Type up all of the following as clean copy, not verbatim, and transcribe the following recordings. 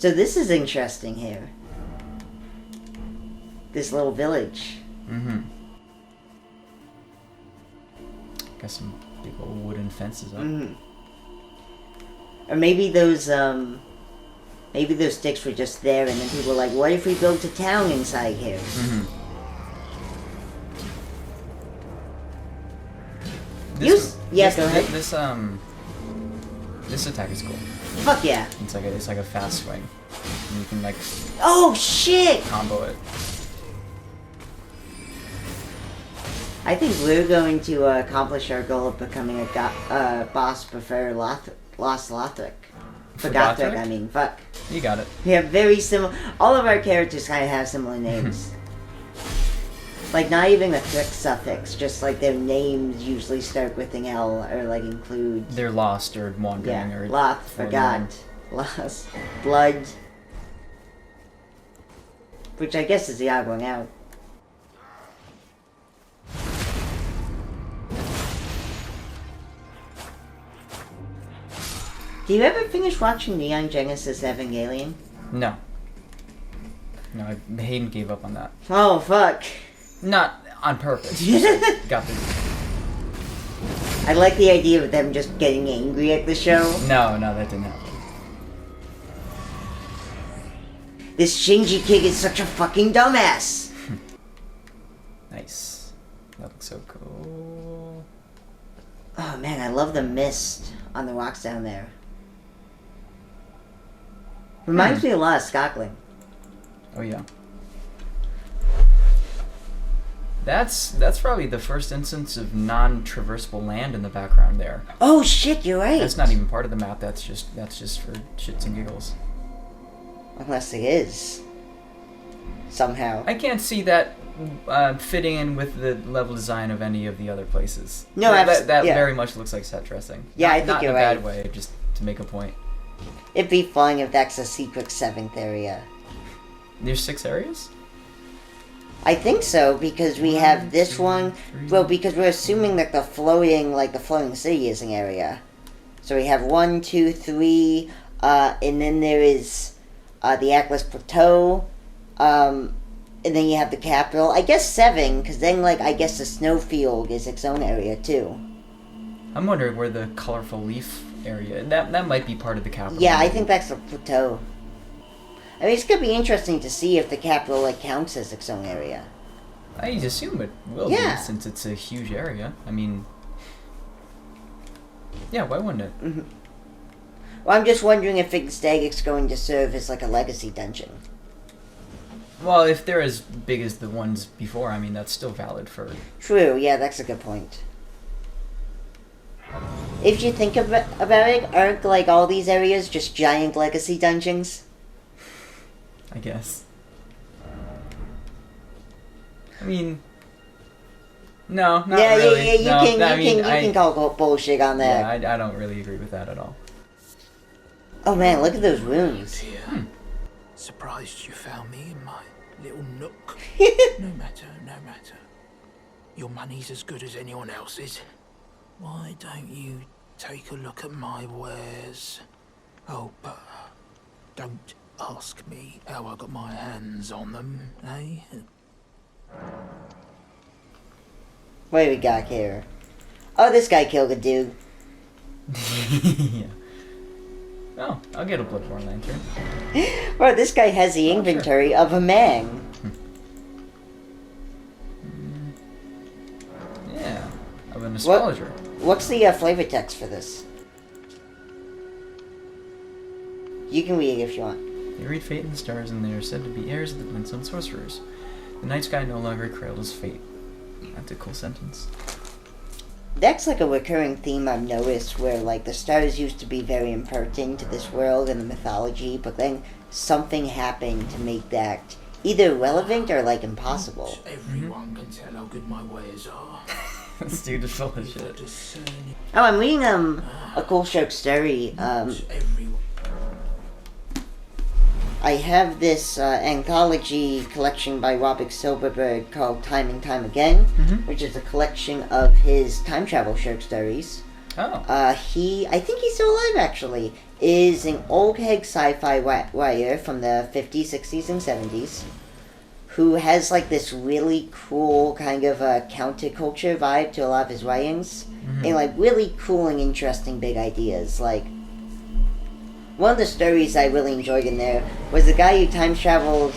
So this is interesting here. This little village. Mm-hmm. Got some big old wooden fences up. Mm-hmm. Or maybe those sticks were just there, and then people were like, "What if we built a town inside here?" Mm-hmm. Go ahead. This attack is cool. Fuck yeah! It's like a fast swing. And you can like. Oh shit! Combo it. I think we're going to accomplish our goal of becoming a boss before Lost Lothric. For Gothric, I mean, fuck. You got it. We have very similar... All of our characters kind of have similar names. Like, not even a thick suffix, just like their names usually start with an L, or like include... They're lost or wandering or... Loth, forgot, lost, blood. Which I guess is the odd one out. Do you ever finish watching Neon Genesis Evangelion? No. No, Hayden gave up on that. Oh, fuck. Not on purpose. Got the... I like the idea of them just getting angry at the show. No, that didn't happen. This Shinji kid is such a fucking dumbass! Nice. That looks so cool. Oh man, I love the mist on the rocks down there. Reminds me a lot of Scotland. Oh yeah. That's probably the first instance of non-traversable land in the background there. Oh shit, you're right. That's not even part of the map. That's just for shits and giggles. Unless it is. Somehow. I can't see that fitting in with the level design of any of the other places. No, that very much looks like set dressing. Yeah, I think you're right. Not in a bad way, just to make a point. It'd be fun if that's a secret 7th area. There's 6 areas? I think so, because we have this one. Well, because we're assuming that the floating city is an area. So we have 1, 2, 3, and then there is the Atlas Plateau, and then you have the capital. I guess 7, because then, I guess the snowfield is its own area, too. I'm wondering where the colorful leaf area... That might be part of the capital. Yeah, I think that's the plateau. I mean, it's going to be interesting to see if the capital, counts as its own area. I assume it will be, since it's a huge area. I mean... Yeah, why wouldn't it? Mm-hmm. Well, I'm just wondering if instead it's going to serve as, a legacy dungeon. Well, if they're as big as the ones before, I mean, that's still valid for... True, yeah, that's a good point. If you think about it, aren't, all these areas just giant legacy dungeons? I guess. I mean... No, not really. Yeah, you can call bullshit on that. Yeah, I don't really agree with that at all. Oh man, look at those runes. Surprised you found me in my little nook. No matter. Your money's as good as anyone else's. Why don't you take a look at my wares? Oh, but don't ask me how I got my hands on them, eh? What do we got here? Oh, this guy killed a dude. Yeah. Oh, I'll get a Bloodborne lantern. Well, this guy has the inventory of a man. Yeah, of an astrologer. What's the flavor text for this? You can read it if you want. They read fate in the stars, and they are said to be heirs of the Glintstone sorcerers. The night sky no longer cradles fate. That's a cool sentence. That's a recurring theme I've noticed, where the stars used to be very important to this world and the mythology, but then something happened to make that either relevant or impossible. Everyone can tell how good my wares are. This dude is full of shit. Oh, I'm reading a cool short story. I have this anthology collection by Robert Silverberg called Time and Time Again, which is a collection of his time travel short stories. Oh. I think he's still alive actually, is an old head sci-fi writer from the 50s, 60s, and 70s who has like this really cool kind of counterculture vibe to a lot of his writings. And like really cool and interesting big ideas. Like one of the stories I really enjoyed in there was the guy who time travels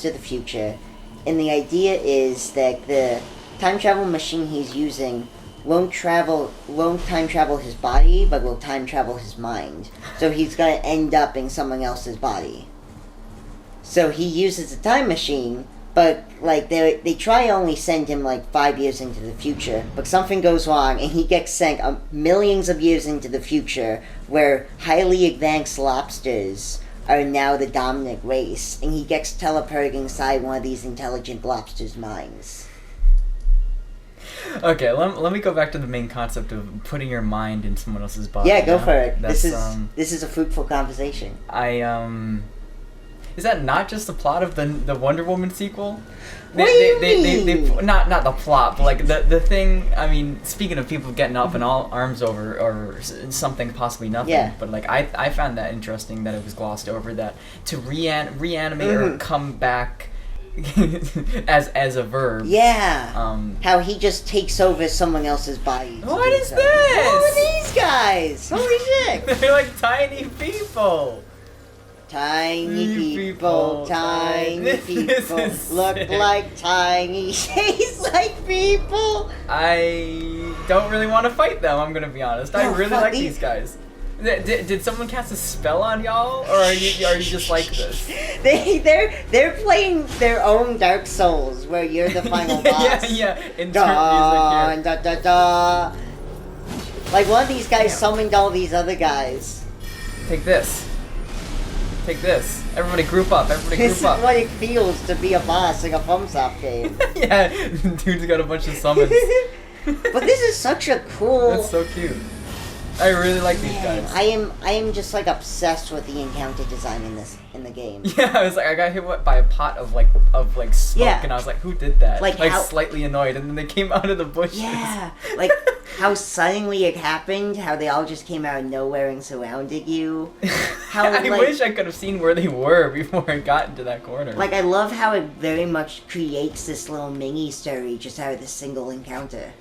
to the future, and the idea is that the time travel machine he's using won't time travel his body, but will time travel his mind. So he's gonna end up in someone else's body. So he uses a time machine, but like they try only send him like 5 years into the future, but something goes wrong and he gets sent millions of years into the future, where highly advanced lobsters are now the dominant race, and he gets teleported inside one of these intelligent lobsters' minds. Okay, let me go back to the main concept of putting your mind in someone else's body. Yeah, go for it. That's, this is a fruitful conversation. Is that not just the plot of the Wonder Woman sequel? What do you mean? Not the plot, but like the thing. I mean, speaking of people getting up in all arms over or something, possibly nothing. Yeah. But like I found that interesting that it was glossed over, that to reanimate or come back as a verb. Yeah. How he just takes over someone else's body. What is so. this? Who are these guys? Holy shit! They're like tiny people. Tiny people, tiny This people, is look sick. like tiny, taste like people. I don't really want to fight them, I'm gonna be honest. I No, really fuck like these- these guys. Did someone cast a spell on y'all, or are you just like this? They're playing their own Dark Souls, where you're the final boss. yeah. Intern Da, music da, da, da. Like one of these guys Damn. summoned all these other guys. here. Take this. Take this. Everybody group up. Everybody This is group up. what it feels to be a boss in a FromSoft game. Yeah, dude's got a bunch of summons. But this is such a cool. That's so cute. I really like these Man, guys. I am just like obsessed with the encounter design in the game. Yeah, I was like, I got hit by a pot of smoke, Yeah. and I was like, who did that? Like how- slightly annoyed, and then they came out of the bushes. Yeah, like how suddenly it happened, how they all just came out of nowhere and surrounded you. How I like, wish I could have seen where they were before I got into that corner. like I love how it very much creates this little mini story just out of this single encounter.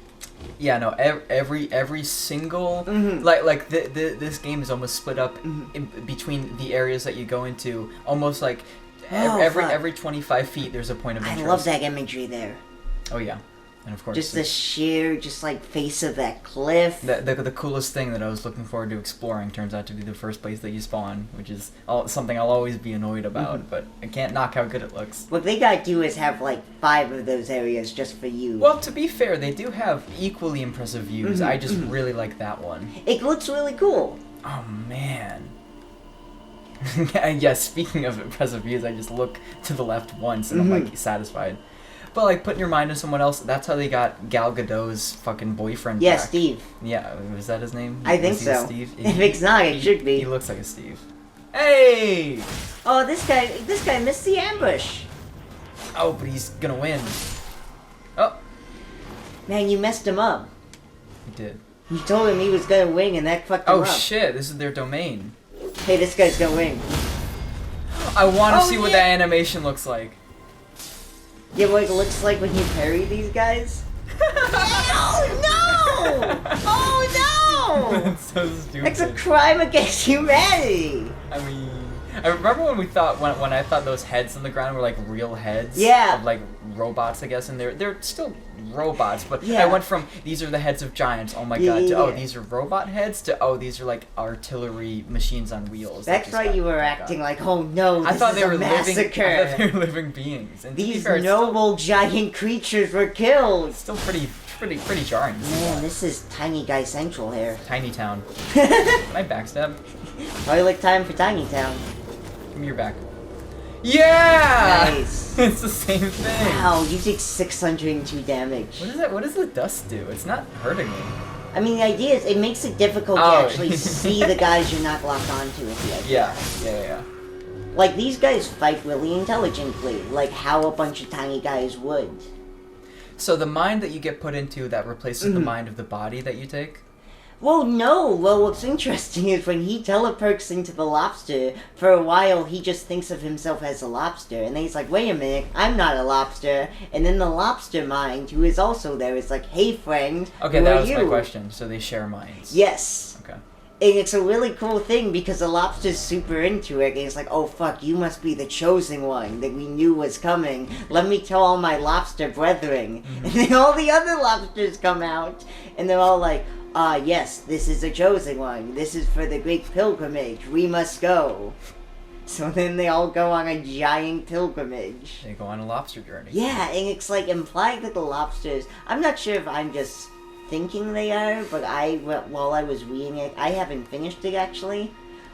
Yeah, no, every single this game is almost split up in between the areas that you go into, almost like Oh, fuck. every 25 feet there's a point of I interest. love that imagery there. Oh yeah, and of course Just the sheer, just like face of that cliff. the coolest thing that I was looking forward to exploring turns out to be the first place that you spawn, which is something I'll always be annoyed about, but I can't knock how good it looks. What they gotta do is have like 5 of those areas just for you. Well, to be fair, they do have equally impressive views. I just really like that one. It looks really cool. Oh man. Yeah, speaking of impressive views, I just look to the left once and I'm like satisfied. But like putting your mind to someone else, that's how they got Gal Gadot's fucking boyfriend Yeah, back. Steve. Yeah, was that his name? I think Was he so. Steve? If it's not, it should be. He looks like a Steve. Hey! Oh, this guy missed the ambush. Oh, but he's gonna win. Oh, Man, you messed him up. he did. You told him he was gonna win, and that fucked him Oh up. shit, this is their domain. Hey, this guy's gonna win. I want to Oh, see what yeah. that animation looks like. Yeah, what it looks like when you parry these guys? No! Oh no! That's so stupid. That's a crime against humanity. I mean, I remember when we thought when I thought those heads on the ground were like real heads. Yeah. Of like robots, I guess, and they're still robots, but Yeah. I went from these are the heads of giants, oh my Yeah, god, to yeah, oh yeah. these are robot heads, to oh these are like artillery machines on wheels. that That's just why got- you were got- acting like, oh no, I this thought is they a were massacre. living. I thought they were living beings. And to be These fair, it's still- noble giant creatures were killed. it's still pretty jarring. to see Man, that. this is Tiny Guy Central here. Tiny Town. Can I backstab? Probably like time for Tiny Town. Give me your back. Yeah! Nice. It's the same thing. Wow, you take 602 damage. What is that? What does the dust do? It's not hurting me. I mean, the idea is it makes it difficult to Oh. actually see the guys you're not locked onto with the idea. Yeah. Like, these guys fight really intelligently, like how a bunch of tiny guys would. So the mind that you get put into that replaces the mind of the body that you take? Well, no. Well, what's interesting is when he teleports into the lobster, for a while he just thinks of himself as a lobster. And then he's like, wait a minute, I'm not a lobster. And then the lobster mind, who is also there, is like, hey, friend, Okay, who that are was you? my question. So they share minds. Yes. Okay. And it's a really cool thing because the lobster's super into it. And it's like, oh, fuck, you must be the chosen one that we knew was coming. Let me tell all my lobster brethren. Mm-hmm. And then all the other lobsters come out. And they're all like, yes, this is a chosen one. This is for the great pilgrimage. We must go. So then they all go on a giant pilgrimage. They go on a lobster journey. Yeah, and it's like implied that the lobsters... I'm not sure if I'm just thinking they are, but while I was reading it, I haven't finished it actually.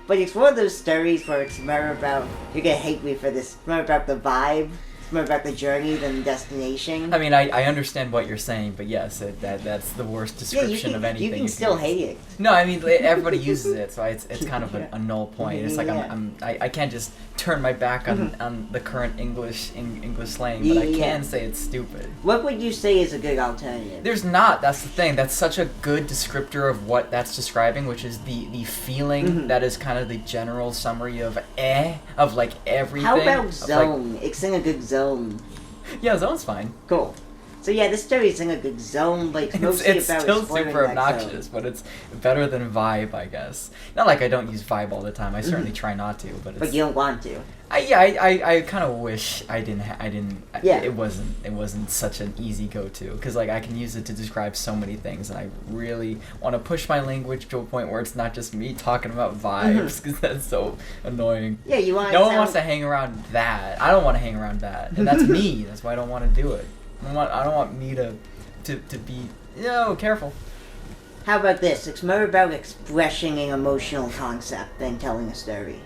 But it's one of those stories where it's more about... You're gonna hate me for this. It's more about the vibe. It's more about the journey than the destination. I mean, I understand what you're saying, but yes, that's the worst description of anything. You can still use. hate it. No, I mean everybody uses it, so it's kind of a null point. It's like Yeah. I can't just turn my back on the current English slang, but I can say it's stupid. What would you say is a good alternative? There's not. That's the thing. That's such a good descriptor of what that's describing, which is the feeling that is kind of the general summary of like everything. How about of, zone? It's in a good zone. Yeah, zone's fine. Cool. So yeah, this story's in a good zone, but it's mostly It's about still exploring super that obnoxious, zone. but it's better than vibe, I guess. Not like I don't use vibe all the time. I certainly try not to, but it's. But you don't want to. I kind of wish I didn't. Yeah. It wasn't such an easy go-to because like I can use it to describe so many things, and I really want to push my language to a point where it's not just me talking about vibes because that's so annoying. Yeah, you want. No one wants to hang around that. I don't want to hang around that, and that's me. That's why I don't want to do it. I don't want me to be. No, careful. How about this? It's more about expressing an emotional concept than telling a story.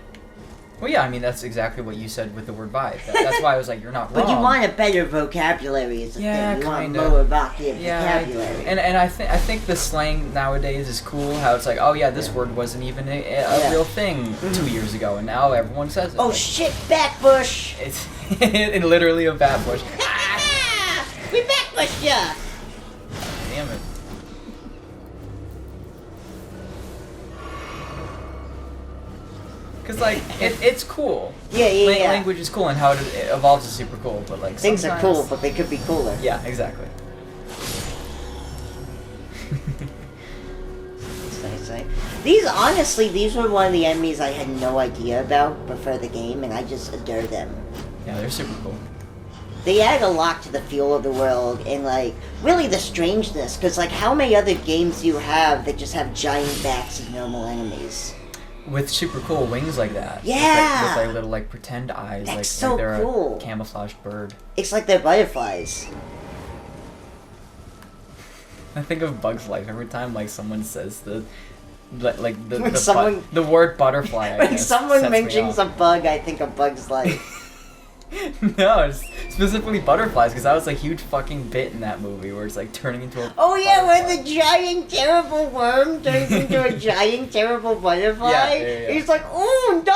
Well, yeah, I mean that's exactly what you said with the word vibe. That's why I was like, you're not wrong. But you want a better vocabulary as a Yeah, thing. You want kinda. more evocative Yeah, vocabulary. and I think the slang nowadays is cool. How it's like, oh yeah, this word wasn't even a real thing 2 years ago, and now everyone says it. Oh Like, shit, backbush! It's literally a bat bush. We backbush ya! Damn it. Because like it's cool. Yeah. Language is cool, and how it evolves is super cool. But like Things are sometimes- cool, but they could be cooler. Yeah, exactly. These were one of the enemies I had no idea about before the game, and I just adore them. Yeah, they're super cool. They add a lot to the feel of the world, and like, really the strangeness, because like, how many other games do you have that just have giant backs of normal enemies? With super cool wings like that. Yeah! With like little like pretend eyes, That's like so they're cool. a camouflaged bird. It's like they're butterflies. I think of Bug's Life every time like someone says the When the word butterfly. I When guess, someone sets me mentions off. a bug, I think of Bug's Life. No, it's specifically butterflies because that was a huge fucking bit in that movie where it's like turning into a. Oh yeah, butterfly. when the giant terrible worm turns into a giant terrible butterfly. Yeah. He's like, oh, da!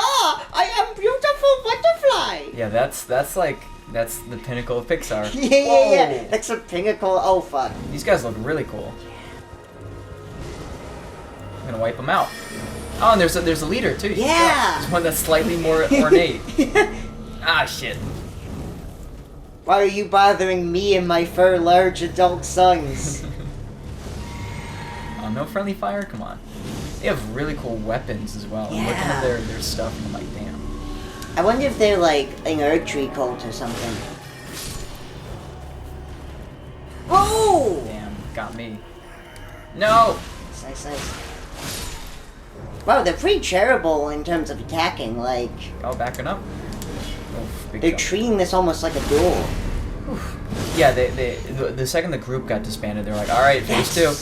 I am beautiful butterfly! Yeah, that's the pinnacle of Pixar. Yeah. Whoa. That's a pinnacle. Oh, fuck. These guys look really cool. I'm gonna wipe them out. Oh, and there's a leader too. Yeah. There's one that's slightly more ornate. Ah, shit. Why are you bothering me and my large adult sons? Oh, no friendly fire? Come on. They have really cool weapons as well. I'm looking at their stuff and I'm like, damn. I wonder if they're like an Earth Tree cult or something. Whoa! Damn, got me. No! Nice. Wow, they're pretty charitable in terms of attacking. Like, Oh, backing up. Oof, big they're jump. treating this almost like a duel. Yeah, the second the group got disbanded, they were like, alright, phase two. Really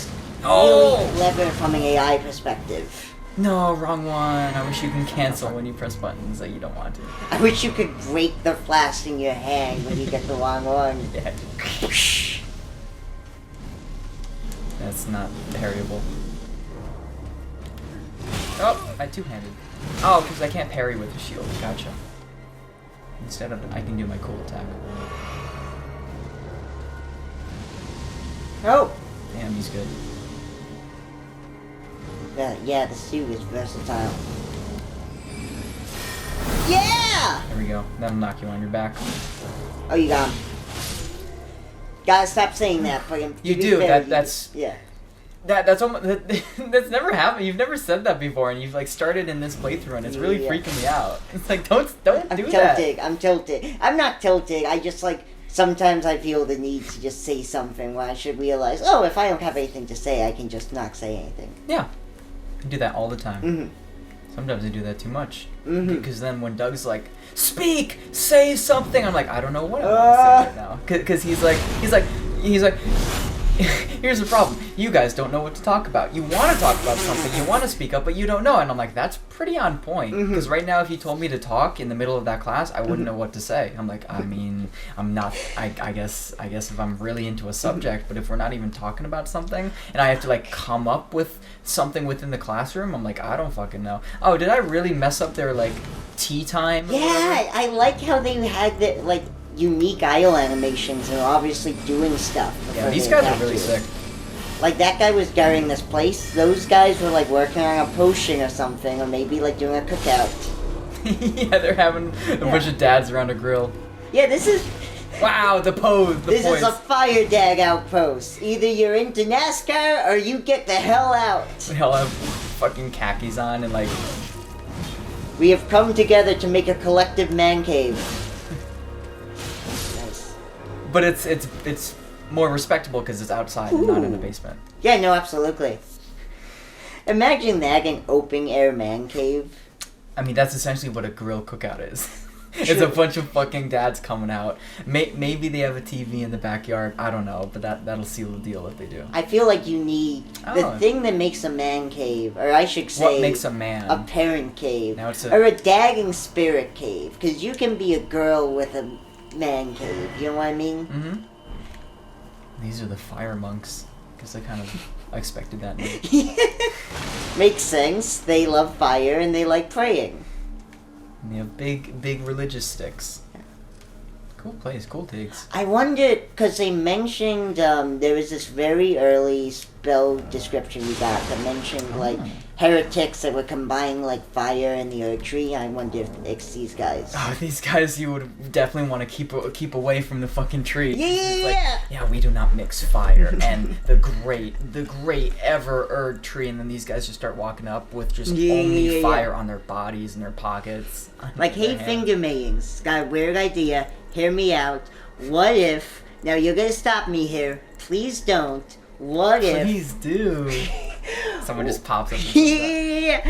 Oh! clever from an AI perspective. No, wrong one. I wish you can cancel when you press buttons that you don't want to. I wish you could break the flask in your hand when you get the wrong one. Yeah. That's not parryable. Oh, I two-handed. Oh, because I can't parry with the shield. Gotcha. Instead of, I can do my cool attack. Oh, Damn, he's good. The suit is versatile. Yeah! There we go. That'll knock you on your back. Oh, you got him. Gotta stop saying that. Fucking. You do. That's yeah. That's almost, that's never happened. You've never said that before, and you've like started in this playthrough, and it's really freaking me out. It's like don't do that. I'm tilted. I'm not tilted. I just like sometimes I feel the need to just say something when I should realize, oh, if I don't have anything to say, I can just not say anything. Yeah, I do that all the time. Mm-hmm. Sometimes I do that too much. Mm-hmm. Because then when Doug's like, speak, say something, I'm like, I don't know what I'm gonna say right now. Because he's like, here's the problem. You guys don't know what to talk about. You want to talk about something, you want to speak up, but you don't know. And I'm like, that's pretty on point. Because right now, if you told me to talk in the middle of that class, I wouldn't know what to say. I'm like, I mean, I'm not. I guess if I'm really into a subject, but if we're not even talking about something, and I have to like come up with something within the classroom, I'm like, I don't fucking know. Oh, did I really mess up their like tea time? Yeah, I like how they had the like unique idle animations and are obviously doing stuff. Yeah, these guys are really sick. Like that guy was guarding this place. Those guys were like working on a potion or something, or maybe like doing a cookout. Yeah, they're having a bunch of dads around a grill. Yeah, this is. Wow, the pose. This is a fire dag outpost. Either you're into NASCAR or you get the hell out. They all have fucking khakis on and like. We have come together to make a collective man cave. Nice. But it's more respectable because it's outside and not in a basement. Yeah, no, absolutely. Imagine that, an open air man cave. I mean, that's essentially what a grill cookout is. It's a bunch of fucking dads coming out. Maybe they have a TV in the backyard. I don't know, but that'll seal the deal if they do. I feel like you need the thing that makes a man cave, or I should say, what makes a man? A parent cave, Now it's or a dagging spirit cave, because you can be a girl with a man cave. You know what I mean? Mm-hmm. These are the fire monks. Guess I kind of expected that name. Makes sense. They love fire and they like praying. And they have big religious sticks. Cool place, cool digs. I wondered, because they mentioned, there was this very early spell description we got that mentioned, like, heretics that were combining, like, fire and the earth tree. I wonder if it's these guys. Oh, these guys you would definitely want to keep away from the fucking tree. Yeah! We do not mix fire and the great ever Erd tree, and then these guys just start walking up with just only fire on their bodies and their pockets. Like, hey, finger maidens, got a weird idea. Hear me out. What if... Now, you're gonna stop me here. Please don't. What if... Please do. Someone just pops up and says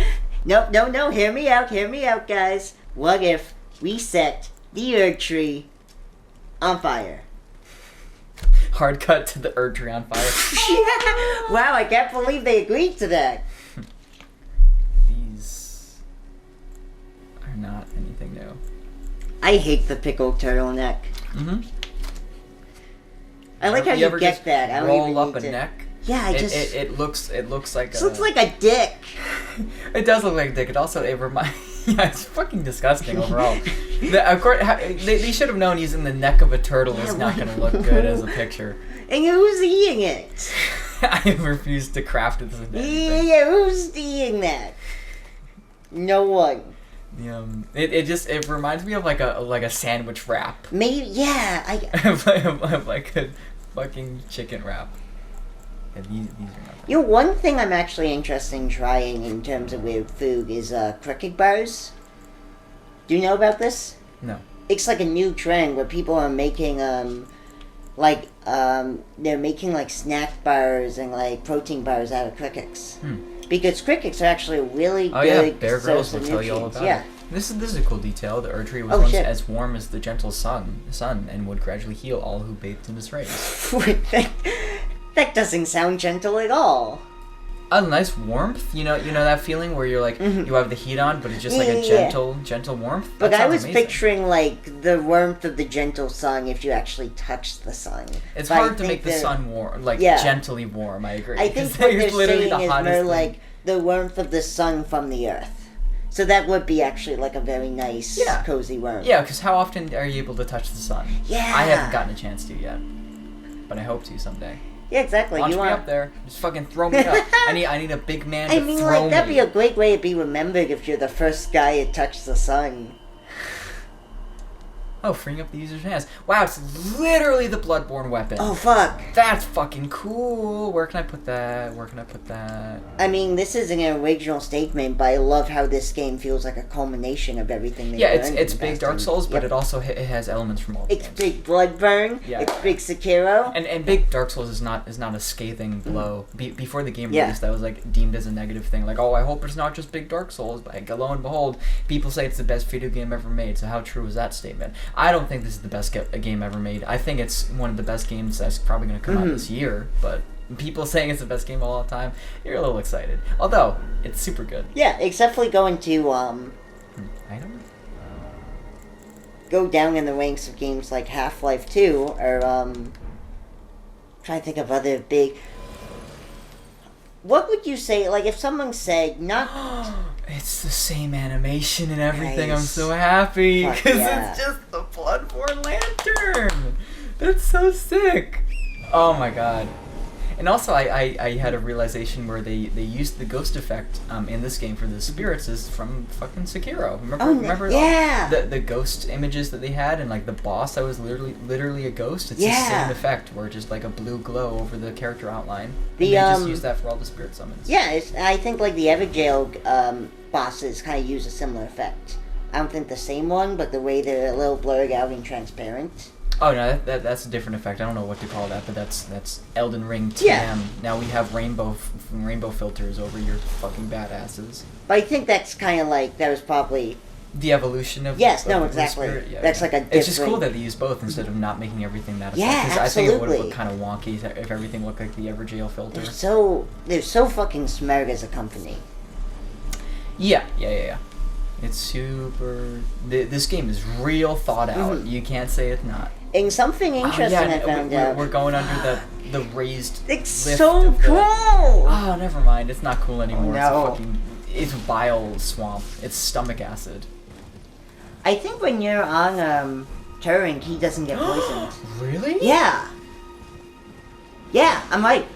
that. No. Hear me out, guys. What if we set the Erd tree on fire? Hard cut to the Erd tree on fire. Wow, I can't believe they agreed to that. These are not anything new. I hate the pickled turtleneck. Mm-hmm. I like how you get that. I don't roll even up need a neck. Yeah, It looks like This looks like a dick. It does look like a dick. It reminds. Yeah, it's fucking disgusting overall. Of course, they should have known using the neck of a turtle is not going to look good as a picture. And who's eating it? I refuse to craft it as anything. Yeah, who's eating that? No one. It reminds me of like a sandwich wrap. Maybe, yeah. of like a fucking chicken wrap. Yeah, these are not. You know, one thing I'm actually interested in trying in terms of weird food is cricket bars. Do you know about this? No. It's like a new trend where people are making they're making like snack bars and like protein bars out of crickets. Because crickets are actually really good Bear Grylls source will of tell you all nutrients. about it. This is a cool detail. The Erd tree was once shit. as warm as the gentle sun, and would gradually heal all who bathed in its rays. That doesn't sound gentle at all. A nice warmth, you know that feeling where you're like you have the heat on, but it's just like a gentle warmth. But I was amazing. picturing like the warmth of the gentle sun if you actually touch the sun. It's but hard to make the sun warm, gently warm. I agree. I think what they're saying is more like the warmth of the sun from the earth. So that would be actually like a very nice, cozy warmth. Yeah, because how often are you able to touch the sun? Yeah. I haven't gotten a chance to yet, but I hope to someday. Yeah, exactly. Launch you me want up there. Just fucking throw me up. I need a big man to I mean, throw like, that'd me. be a great way to be remembered if you're the first guy to touch the sun. Oh, freeing up the user's hands. Wow, it's literally the Bloodborne weapon. Oh, fuck. That's fucking cool. Where can I put that? Where can I put that? I mean, this isn't an original statement, but I love how this game feels like a culmination of everything they've Yeah, learned it's in the big past Dark 10 Souls, but Yep. it also it has elements from all the It's games. big Bloodburn. Yeah. It's big Sekiro. And big Dark Souls is not a scathing blow. Before the game Yeah. released, that was like deemed as a negative thing. Like, oh, I hope it's not just big Dark Souls. But lo and behold, people say it's the best video game ever made. So how true is that statement? I don't think this is the best game ever made. I think it's one of the best games that's probably going to come out this year. But people saying it's the best game of all time, you're a little excited. Although it's super good. Yeah, except for going to Item? go down in the ranks of games like Half-Life 2 or trying to think of other big. What would you say, like, if someone said not It's the same animation and everything. I'm Nice. so happy Fuck because yeah. it's just the Bloodborne lantern. That's so sick. Oh my god. And also, I had a realization where they used the ghost effect in this game for the spirits is from fucking Sekiro. Remember yeah. the ghost images that they had and like the boss that was literally a ghost. It's the Yeah. same effect where just like a blue glow over the character outline. The, And they just used that for all the spirit summons. Yeah, I think like the Everjail bosses kind of use a similar effect. I don't think the same one, but the way they're a little blurred out and transparent. Oh no, that's a different effect. I don't know what to call that, but that's Elden Ring TM. Yeah. Now we have rainbow filters over your fucking badasses. But I think that's kind of like, that was probably... The evolution of Yes, of no, the exactly. spirit, yeah, That's yeah. like a It's just different- cool that they use both instead of not making everything that effect. Yeah, 'Cause I think it would have absolutely. looked kind of wonky if everything looked like the Everjail filter. They're so fucking smart as a company. Yeah. It's super. This game is real thought out. You can't say it's not. And something interesting I found out. We're going under the raised. It's lift so of the- cool! Oh, never mind. It's not cool anymore. no. It's bile swamp. It's stomach acid. I think when you're on Turing, he doesn't get poisoned. Really? Yeah. Yeah, I'm right.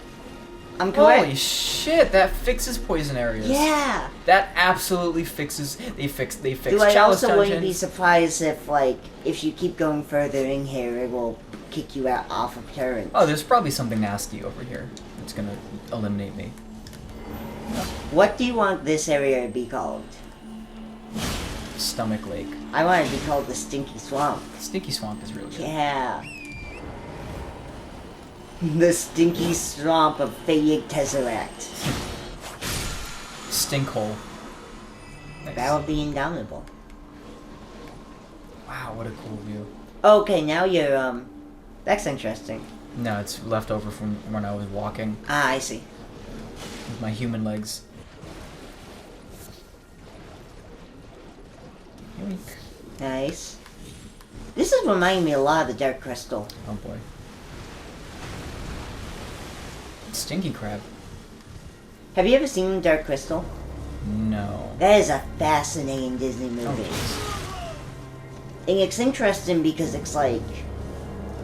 I'm correct. Holy shit! That fixes poison areas. Yeah. That absolutely fixes. They fix. Do I chalice also wouldn't be dungeons. surprised if you keep going further in here, it will kick you out off of Turing. Oh, there's probably something nasty over here that's gonna eliminate me. What do you want this area to be called? Stomach lake. I want it to be called the Stinky Swamp. Stinky swamp is really good. Yeah. The Stinky Swamp of Faded Tesseract. Stinkhole. Nice. That would be indomitable. Wow, what a cool view. Okay, now you're, that's interesting. No, it's left over from when I was walking Ah, I see. with my human legs. Yoink. Nice. This is reminding me a lot of the Dark Crystal. Oh boy. Stinky crab. Have you ever seen Dark Crystal? No. That is a fascinating Disney Oh, movie. jeez. And it's interesting because it's like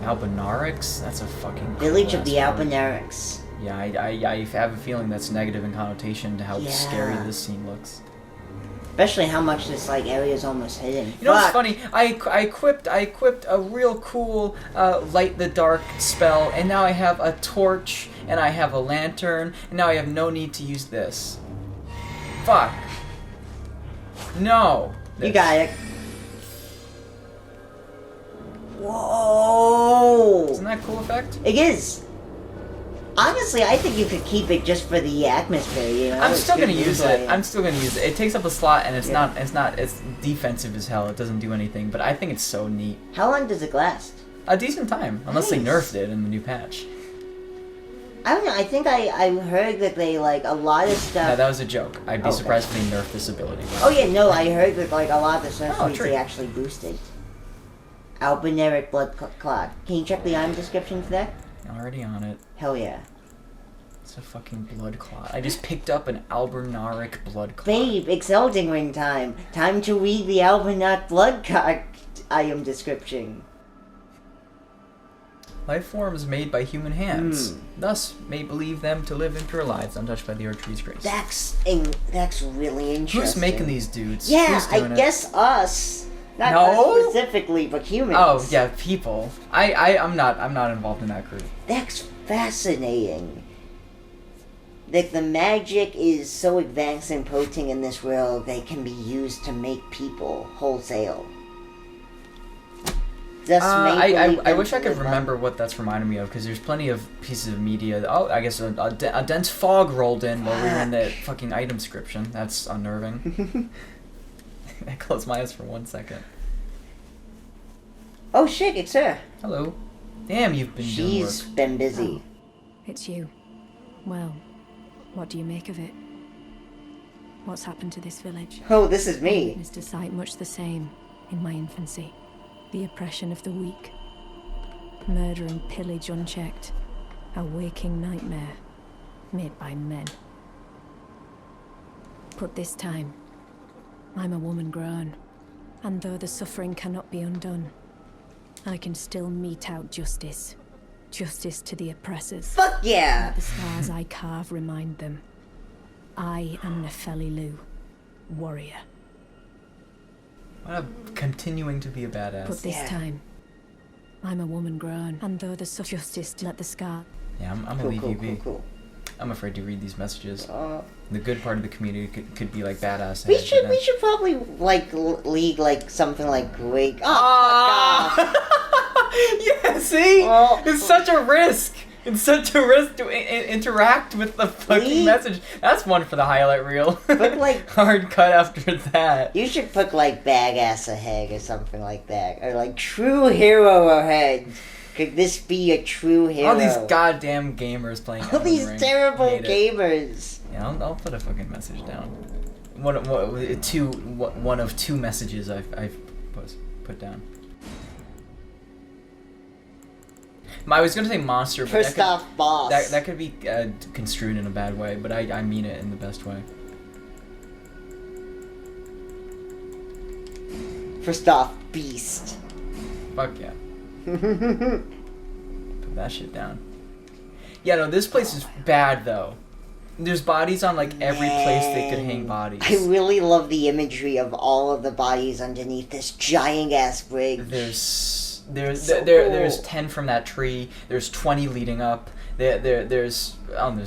Albinarix? That's a fucking Village cool of the ass word. Albinarix. Yeah, I have a feeling that's negative in connotation to how Yeah. scary this scene looks. Especially how much this like area is almost hidden. You know what's But- funny? I equipped a real cool light the dark spell, and now I have a torch, and I have a lantern, and now I have no need to use this. Fuck. No. You got it. Whoa! Isn't that a cool effect? It is. Honestly, I think you could keep it just for the atmosphere. You know, I'm It's still good gonna use gameplay. it. I'm still gonna use it. It takes up a slot, and it's Yeah. it's defensive as hell. It doesn't do anything, but I think it's so neat. How long does it last? A decent time, unless they Nice. nerfed it in the new patch. I don't know. I think I heard that they like a lot of No, stuff. that was a joke. I'd be Okay. surprised if they nerfed this ability. Oh yeah, no, I heard that like a lot of the sorceries true. they actually boosted. Albinaric Blood Clot. Can you check the item description for that? Already on it. Hell yeah. It's a fucking blood clot. I just picked up an Albernaric blood clot. Babe, it's Elden Ring time. Time to read the Albinac Blood Clot item description. life forms made by human hands. Thus, may believe them to live in pure lives, untouched by the Archery's grace. That's really interesting. Who's making these dudes? Yeah, Who's doing I it? guess us. Not No? us specifically, but humans. Oh yeah, people. I'm not involved in that group. That's fascinating. Like, the magic is so advanced and potent in this world, they can be used to make people wholesale. I wish I could remember what that's reminding me of, because there's plenty of pieces of media. Oh, I guess a dense fog rolled in while we were in that fucking item description. That's unnerving. I closed my eyes for 1 second. Oh shit, it's her. Hello. Damn, you've been doing work. She's been busy. It's you. Well, what do you make of it? What's happened to this village? Oh, this is I me. witnessed a sight much the same in my infancy. The oppression of the weak. Murder and pillage unchecked. A waking nightmare made by men. But this time, I'm a woman grown. And though the suffering cannot be undone, I can still mete out justice. Justice to the oppressors. Fuck yeah! Let the scars I carve remind them. I am Nefeli Lu, warrior. I'm continuing to be a badass. But this time, I'm a woman grown. And though the justice let the scar... Yeah, I'm gonna leave you be. Cool. I'm afraid to read these messages. The good part of the community could be like badass. We ahead, should probably like league like something like Wake. Oh, fuck off. Yeah, see? Well, it's such a risk. It's such a risk to interact with the fucking message. That's one for the highlight reel. But like hard cut after that. You should put like badass ahead or something like that, or like true hero ahead. Could this be a true hero? All these goddamn gamers playing. All these Ring. terrible Hate it. gamers. Yeah, I'll put a fucking message down. One of two messages I've put down. I was gonna say monster, but First off, boss. that could be construed in a bad way, but I mean it in the best way. First off, beast. Fuck yeah. Put that shit down. Yeah, no, this place is bad though. There's bodies on like every place they could hang bodies. I really love the imagery of all of the bodies underneath this giant ass bridge. There's So there's cool. 10 from that tree. There's 20 leading up. There's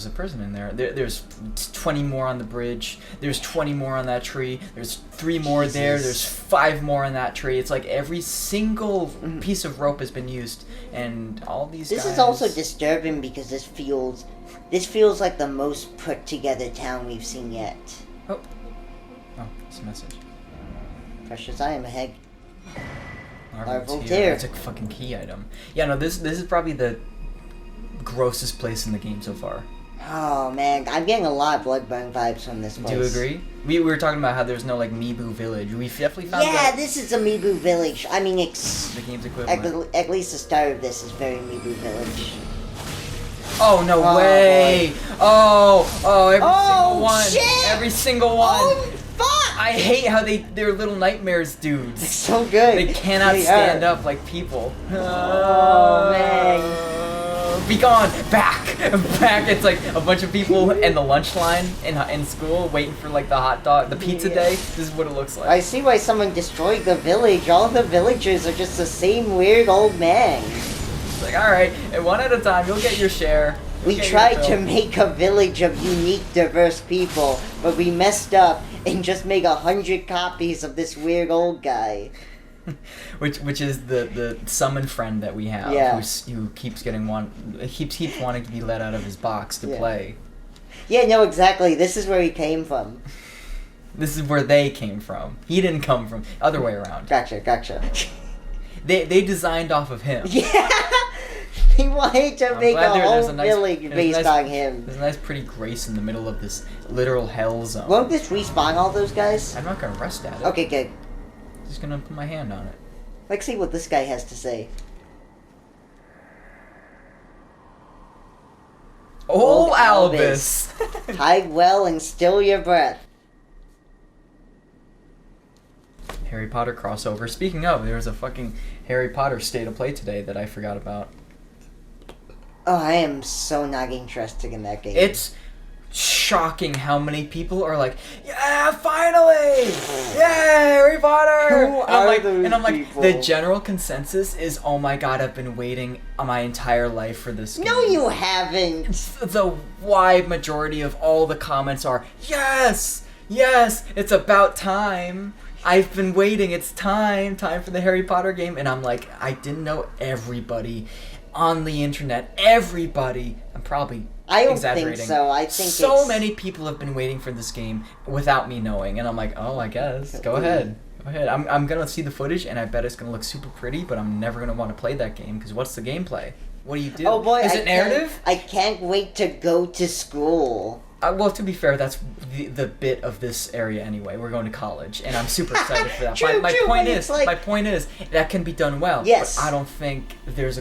a person in there. There's 20 more on the bridge. There's 20 more on that tree. There's 3 more there. There's 5 more on that tree. It's like every single piece of rope has been used, and all these. This guys... is also disturbing because this feels like the most put together town we've seen yet. Oh, it's a message. Precious, I am ahead. Larval Larval tier. tier. That's a fucking key item. Yeah, no, this is probably the grossest place in the game so far. Oh man, I'm getting a lot of Bloodborne vibes from this place. Do you agree? We were talking about how there's no like Mibu village. We definitely found Yeah, that this is a Mibu village. I mean, it's the game's equivalent. at least the start of this is very Mibu village. Oh no Oh, way! Oh, every single one. shit! Every single one. Oh fuck! I hate how they're little nightmares, It's dudes. so good. They cannot They stand are. up like people. Oh man. Be gone! Back! Back! It's like a bunch of people in the lunch line in school waiting for like the hot dog, the pizza Yeah. day. This is what it looks like. I see why someone destroyed the village. All the villagers are just the same weird old man. It's like, alright, and one at a time, you'll get your share. You'll We get your tried to fill. make a village of unique, diverse people, but we messed up and just made 100 copies of this weird old guy. which is the summon friend that we have, Yeah. who keeps keeps wanting to be let out of his box to Yeah. play. Yeah, no, exactly. This is where he came from. This is where they came from. He didn't come from other way around. Gotcha. They designed off of him. Yeah! He wanted to I'm make glad a there's whole nice- village there's a based nice- on him. There's a nice pretty grace in the middle of this literal hell zone. Won't this respawn all those guys? I'm not gonna rest at it. Okay, good. I'm just gonna put my hand on it. Let's see what this guy has to say. Oh, Old Albus! Hide well and still your breath. Harry Potter crossover. Speaking of, there was a fucking Harry Potter State of Play today that I forgot about. Oh, I am so not interested in that game. It's shocking how many people are like, yeah, finally, yeah, Harry Potter. Who and are I'm like, those and I'm like, people? the general consensus is, oh my god, I've been waiting my entire life for this game. No, you haven't. The wide majority of all the comments are, yes, it's about time. I've been waiting. It's time for the Harry Potter game. And I'm like, I didn't know everybody on the internet. Everybody. I'm probably I don't exaggerating. think so. I think so it's... many people have been waiting for this game without me knowing. And I'm like, oh, I guess. Go ahead. I'm going to see the footage, and I bet it's going to look super pretty, but I'm never going to want to play that game, because what's the gameplay? What do you do? Oh boy, Is it narrative? I can't wait to go to school. Well, to be fair, that's the bit of this area anyway. We're going to college, and I'm super excited for that. True, my point is that can be done well. Yes. But I don't think there's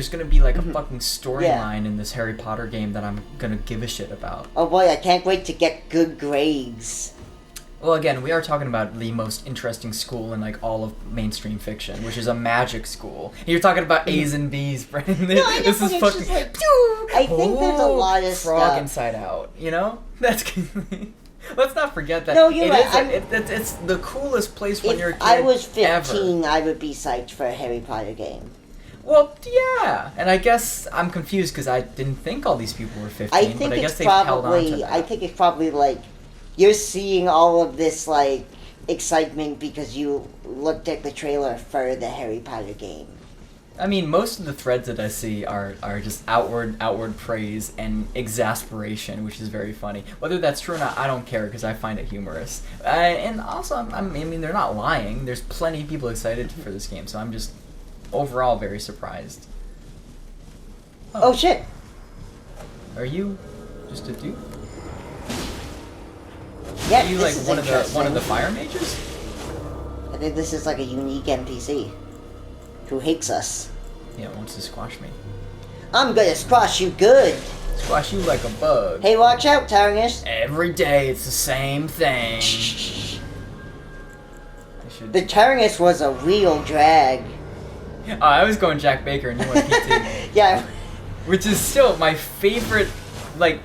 going to be like a fucking storyline in this Harry Potter game that I'm going to give a shit about. Oh boy, I can't wait to get good grades. Well, again, we are talking about the most interesting school in like all of mainstream fiction, which is a magic school. You're talking about A's and B's, Brendan. No, I know, This but is it's fucking. just like, I think there's a lot of Frog stuff. Inside Out. You know, that's. Let's not forget that. No, you're right. It's the coolest place when you're a If kid. I was 15, ever. I would be psyched for a Harry Potter game. Well, yeah, and I guess I'm confused because I didn't think all these people were 15. I think but I guess it's they've held on to probably. that. I think it's probably like you're seeing all of this like excitement because you looked at the trailer for the Harry Potter game. I mean, most of the threads that I see are just outward praise and exasperation, which is very funny. Whether that's true or not, I don't care because I find it humorous. And also, I mean, they're not lying. There's plenty of people excited for this game, so I'm just overall very surprised. Oh shit! Are you just a dude? Yeah, Are you this like is one of the interesting. fire mages? I think this is like a unique NPC who hates us. Yeah, wants to squash me. I'm gonna squash you good. Squash you like a bug. Hey, watch out, Tarnish. Every day it's the same thing. I should. The Tarnish was a real drag. Oh, I was going Jack Baker and you went PT. Yeah. Which is still my favorite, like,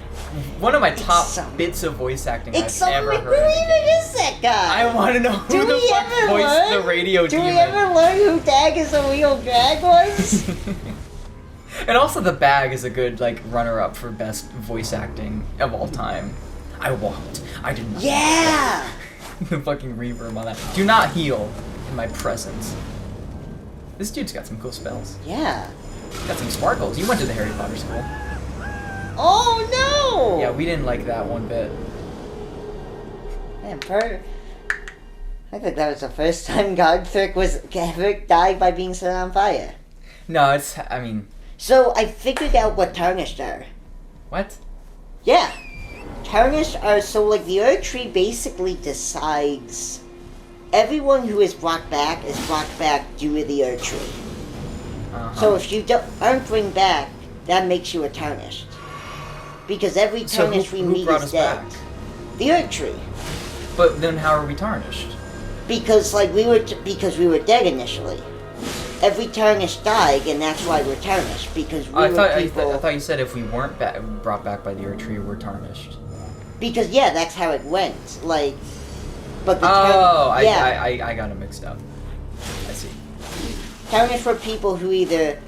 one of my top some- bits of voice acting It's I've ever something. Who heard. even is that guy? I want to know Do who the we fuck ever voiced learn? the radio Do demon. we ever learn who Dag is a real drag was? And also the bag is a good, like, runner-up for best voice acting of all time. I walked. I did not. Yeah. The fucking reverb on that. Do not heal in my presence. This dude's got some cool spells. Yeah. Got some sparkles. You went to the Harry Potter school. Oh no. Yeah, we didn't like that one bit. Man, I think that was the first time Godric ever died by being set on fire. No, I mean, So I figured out what Tarnished are. what? Yeah. Tarnished are, so like the Earth Tree basically decides everyone who is brought back is brought back due to the Earth Tree. Uh-huh. So if you aren't bring back, that makes you a Tarnished. Because every So Tarnished we who meet brought is us dead. back? The Earth Tree. But then how are we tarnished? Because like we were dead initially. Every Tarnished died, and that's why we're Tarnished. Because we I were people. thought you said if we weren't brought back by the Earth Tree, we're tarnished. Because yeah, that's how it went. Like, but the I got it mixed up. I see. Tarnished were people who either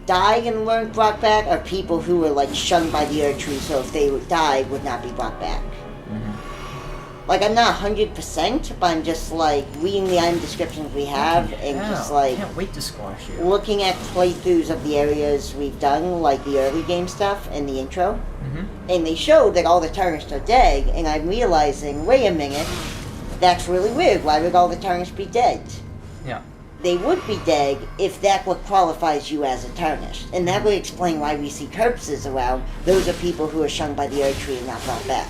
died and weren't brought back, or people who were like shunned by the Earth Tree, so if they died, would not be brought back. Like, I'm not 100%, but I'm just like reading the item descriptions we have, and just I like can't wait to squash you. looking at playthroughs of the areas we've done, like the early game stuff and the intro, and they show that all the Tarnished are dead, and I'm realizing, wait a minute, that's really weird. Why would all the Tarnished be dead? Yeah. They would be dead if that what qualifies you as a Tarnished, and that would explain why we see corpses around. Those are people who are shunned by the Earth Tree and not brought back.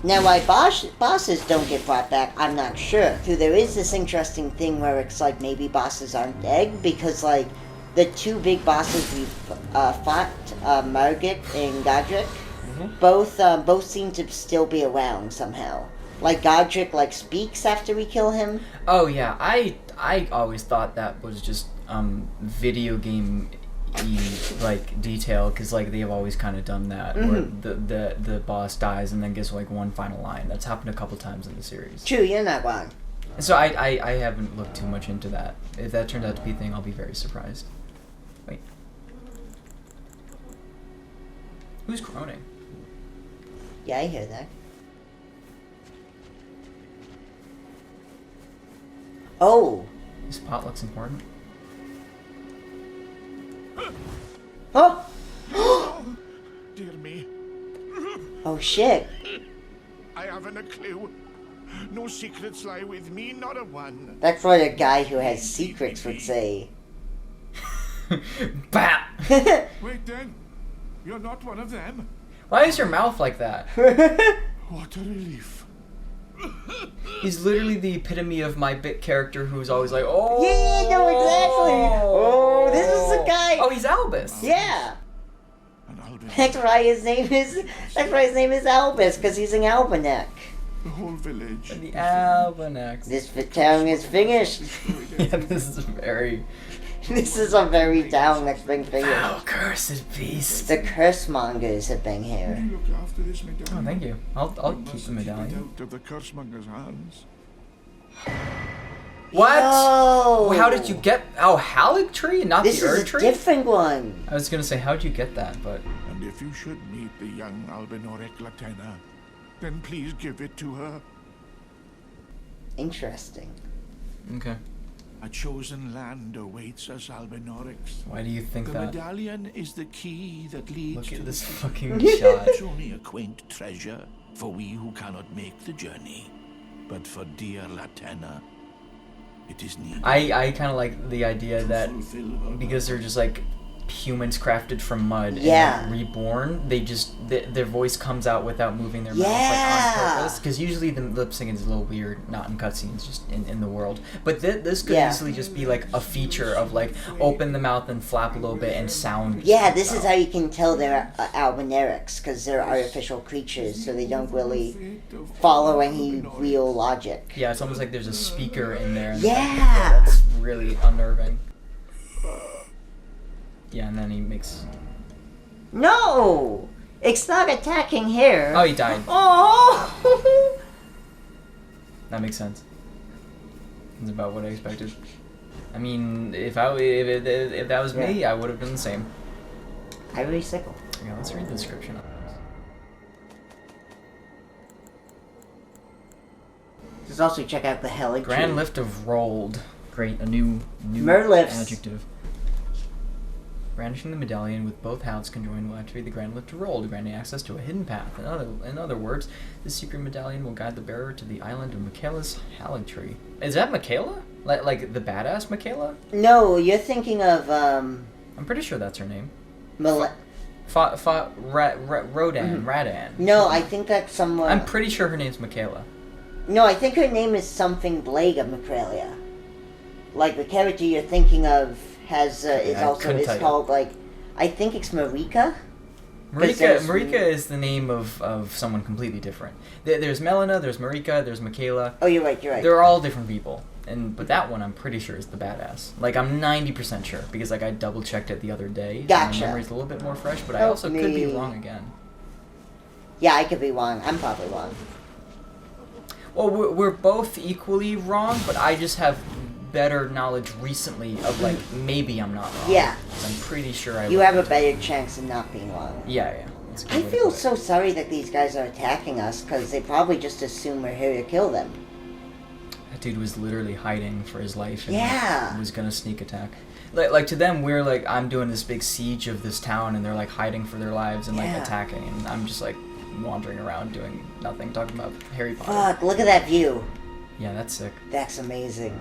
Now, why bosses don't get brought back, I'm not sure. So there is this interesting thing where it's like maybe bosses aren't dead, because like the two big bosses we've fought, Margit and Godric, both seem to still be around somehow. Like Godric like speaks after we kill him. Oh yeah, I always thought that was just video game like detail, because like they have always kind of done that where the boss dies and then gives like one final line. That's happened a couple times in the series. True, you're not wrong. So I haven't looked too much into that. If that turns out to be a thing, I'll be very surprised. Wait. Who's groaning? Yeah, I hear that. Oh. This pot looks important. Oh! Dear me, Oh shit. I haven't a clue. No secrets lie with me, not a one. That's what a guy who has secrets would say. Bap! Wait then, you're not one of them. Why is your mouth like that? What a relief. He's literally the epitome of my bit character who's always like, oh. Yeah, no, exactly. Oh, this is the guy. Oh, he's Albus. Yeah. And I'll be That's why his name is Albus, because he's an almanac. the whole village. The Almanac. This town is finished. Yeah, this is very. This is a very town that's been Oh, finished. cursed beast. The curse mongers have been here. You look after this medallion. Oh, thank you. I'll You keep the mustn't medallion. Keep it out of the cursemonger's hands. What? Yo! How did you get? Oh, Halig tree, not This the is Erd a tree. different one. I was gonna say, how'd you get that? But And if you should meet the young Albinorek Latena, then please give it to her. Interesting. okay. A chosen land awaits us, Albinorics. Why do you think The that? medallion is the key that leads Look to at the this future. fucking shot. It's only a quaint treasure for we who cannot make the journey. But for dear Latena, it is needed. I kind of like the idea that fulfill her because they're just like humans crafted from mud Yeah. and reborn, they just their voice comes out without moving their mouth like Yeah. on purpose, because usually the lip syncing is a little weird, not in cutscenes, just in the world. But this could Yeah. easily just be like a feature of like open the mouth and flap a little bit and sound. Yeah, this is out. how you can tell they're albinerics, because they're artificial creatures, so they don't really follow any real logic. Yeah, it's almost like there's a speaker in there. And Yeah. that's really unnerving. Yeah, and then he makes. No! It's not attacking here. Oh, he died. Oh! That makes sense. It's about what I expected. I mean, if that was me, I would have done the same. Ivory sickle. Yeah, let's read the description of this. Let's also check out the Helig Grand tree. lift of rolled. Great, a new Merlifts. adjective. Brandishing the medallion with both halves conjoined will activate the grand lift of rolled, granting access to a hidden path. In other words, this secret medallion will guide the bearer to the island of Michaela's Halig tree. Is that Michaela? Like the badass Michaela? No, you're thinking of, I'm pretty sure that's her name. Rodan. Radan. No, I think that's someone... I'm pretty sure her name's Michaela. No, I think her name is something Blake of Macralia. Like, the character you're thinking of has, is I also, couldn't it's tell you. called, like, I think it's Marika? there's- Marika is the name of someone completely different. There's Melina, there's Marika, there's Michaela. Oh, you're right. They're all different people. But that one I'm pretty sure is the badass. Like, I'm 90% sure, because like I double checked it the other day. So Gotcha. my memory's a little bit more fresh, but I Help also could be me. wrong again. Yeah, I could be wrong. I'm probably wrong. Well, we're both equally wrong, but I just have better knowledge recently of like maybe I'm not wrong. Yeah. 'Cause I'm pretty sure I You looked have a at better chance of not being wrong. it. Yeah. That's a good I way to feel put it. so sorry that these guys are attacking us, because they probably just assume we're here to kill them. That dude was literally hiding for his life and Yeah. was gonna sneak attack. Like to them, we're like, I'm doing this big siege of this town, and they're like hiding for their lives and like Yeah. attacking, and I'm just like wandering around doing nothing, talking about Harry Potter. Fuck, look at that view. Yeah, that's sick. That's amazing.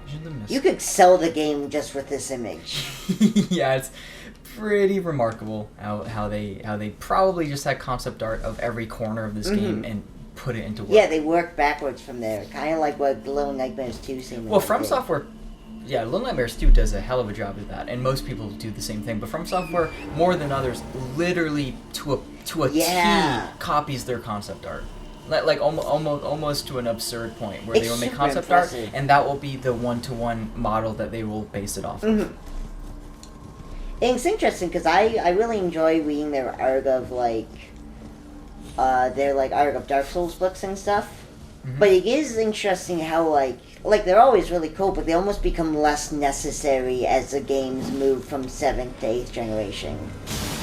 Shouldn't have missed You could sell the game just with this image. yeah, it's pretty remarkable how they probably just had concept art of every corner of this game and put it into work. Yeah, they work backwards from there. Kind of like what Little Nightmares 2 seemed Well, like From did. Software, yeah, Little Nightmares 2 does a hell of a job of that, and most people do the same thing. But From Software, more than others, literally to a Yeah. T, copies their concept art. Like almost to an absurd point where It's they will make super concept impressive. art, and that will be the one-to-one model that they will base it off of. And it's interesting because I really enjoy reading their arc of like their like arc of Dark Souls books and stuff. But it is interesting how like they're always really cool, but they almost become less necessary as the games move from 7th to 8th generation.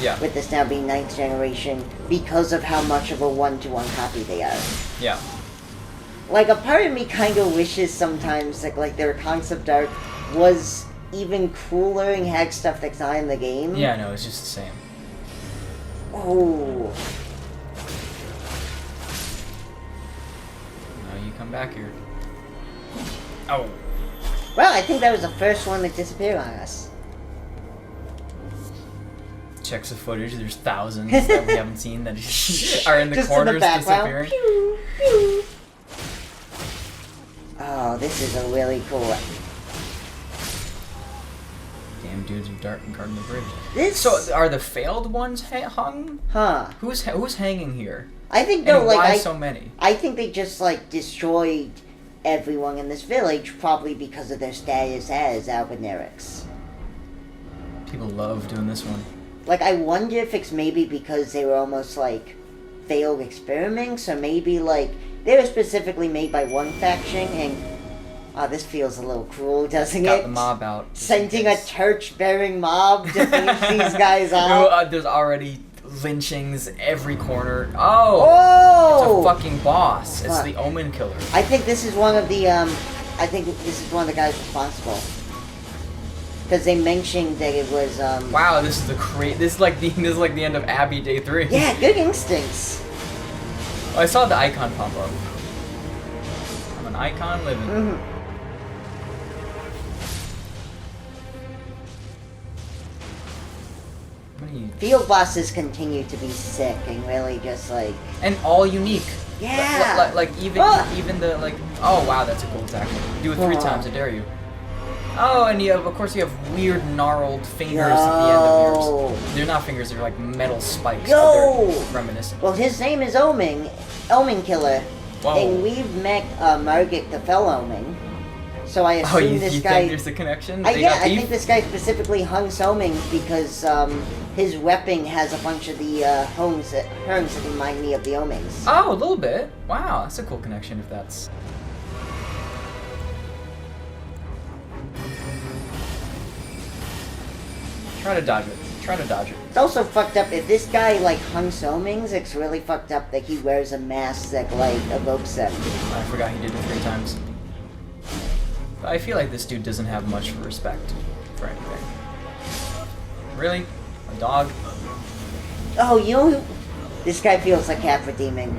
Yeah. With this now being 9th generation, because of how much of a one-to-one copy they are. Yeah. Like, a part of me kind of wishes sometimes that, like, their concept art was even cooler and had stuff that's not in the game. Yeah, no, it's just the same. Oh. No, you come back here. Oh. Well, I think that was the first one that disappeared on us. Checks the footage. There's thousands that we haven't seen that are in the Just corners in the background. disappearing. Pew, pew. Oh, this is a really cool one. Damn dudes are guarding the bridge. This... So, are the failed ones hung? Huh. Who's hanging here? I think, And no, like, why so many? I think they just, like, destroyed everyone in this village, probably because of their status as Albinerics. People love doing this one. Like, I wonder if it's maybe because they were almost, like, failed experiments, or maybe, like, they were specifically made by one faction, and... Oh, this feels a little cruel, doesn't Got it? the mob out. Sending a torch-bearing mob to finish these guys out. There's already lynchings every corner. Oh! Oh! It's a fucking boss. It's Fuck. the Omen Killer. I think this is one of the, I think this is one of the guys responsible. Because they mentioned that it was, Wow, this is this is like the end of Abbey Day 3. Yeah, good instincts. Oh, I saw the icon pop up. I'm an icon living. Mm-hmm. Field bosses continue to be sick and really just like... And all unique. Yeah! Like even the like. Oh wow, that's a cool attack. Do it 3 times. I dare you. Oh, and of course you have weird gnarled fingers at the end of yours. They're not fingers. They're like metal spikes. Yo! But they're reminiscent. Well, his name is Omen Killer. Whoa. And we've met Margit the Fell Omen. So I assume you this think guy... there's a connection? I They got beef? think this guy specifically hung Omen because his weapon has a bunch of the horns that remind me of the Omens. Oh, a little bit. Wow, that's a cool connection if that's... Try to dodge it. Try to dodge it. It's also fucked up if this guy like hung Omens. It's really fucked up that he wears a mask that like evokes them. I forgot he did it 3 times. But I feel like this dude doesn't have much respect for anything. Really? A dog? Oh, you know who? This guy feels like Capra Demon.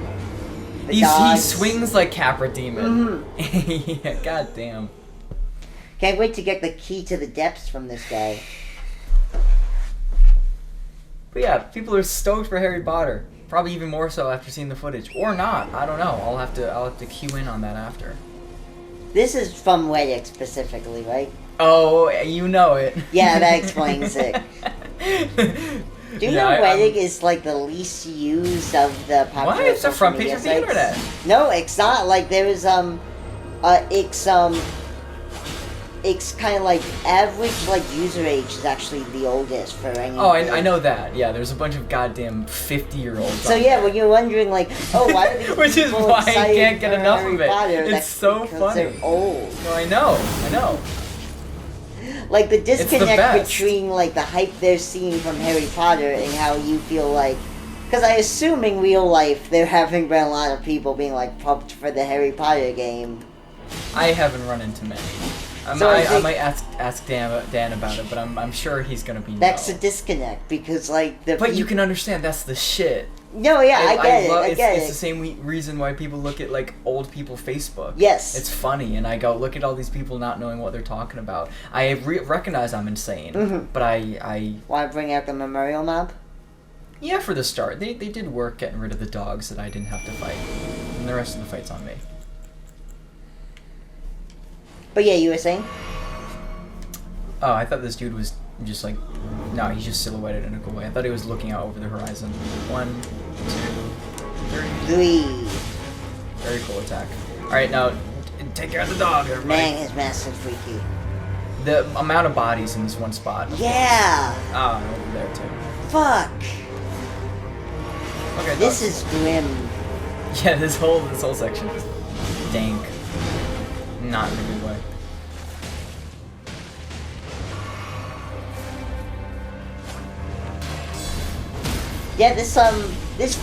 The He dogs. swings like Capra Demon. Mm-hmm. Yeah, goddamn. Can't wait to get the key to the depths from this guy. But yeah, people are stoked for Harry Potter. Probably even more so after seeing the footage, or not. I don't know. I'll have to cue in on that after. This is from Reddit specifically, right? Oh, you know it. Yeah, that explains it. Do you know Reddit is like the least used of the popular What? It's the social front page media of the sites? internet. No, it's not. Like there is it's kind of like average like user age is actually the oldest for any. Oh, I know that. Yeah, there's a bunch of goddamn 50-year-olds. So yeah, when you're wondering like, oh, why are these Which is people why I excited can't get for enough Harry of it. Potter? It's That's so because funny. They're old. No, I know. Like the disconnect best. between like the hype they're seeing from Harry Potter and how you feel like, because I assume in real life there haven't been a lot of people being like pumped for the Harry Potter game. I haven't run into many. I might ask Dan about it, but I'm sure he's gonna be. That's no. a disconnect because like the. But you can understand that's the shit. No, yeah, I get it. I get it's it. the same reason why people look at like old people Facebook. Yes. It's funny, and I go look at all these people not knowing what they're talking about. I recognize I'm insane, but I want to bring out the memorial mob. Yeah, for the start, they did work getting rid of the dogs that I didn't have to fight, and the rest of the fight's on me. But yeah, you were saying? Oh, I thought this dude was just like... No, he's just silhouetted in a cool way. I thought he was looking out over the horizon. 1, 2, 3. 3. Very cool attack. Alright, now, take care of the dog, everybody. Man, his massive freaky. The amount of bodies in this one spot. Yeah! Ah, over there, too. Fuck! Okay, This dog. is grim. Yeah, this whole section is dank. Not in a good way. Yeah, this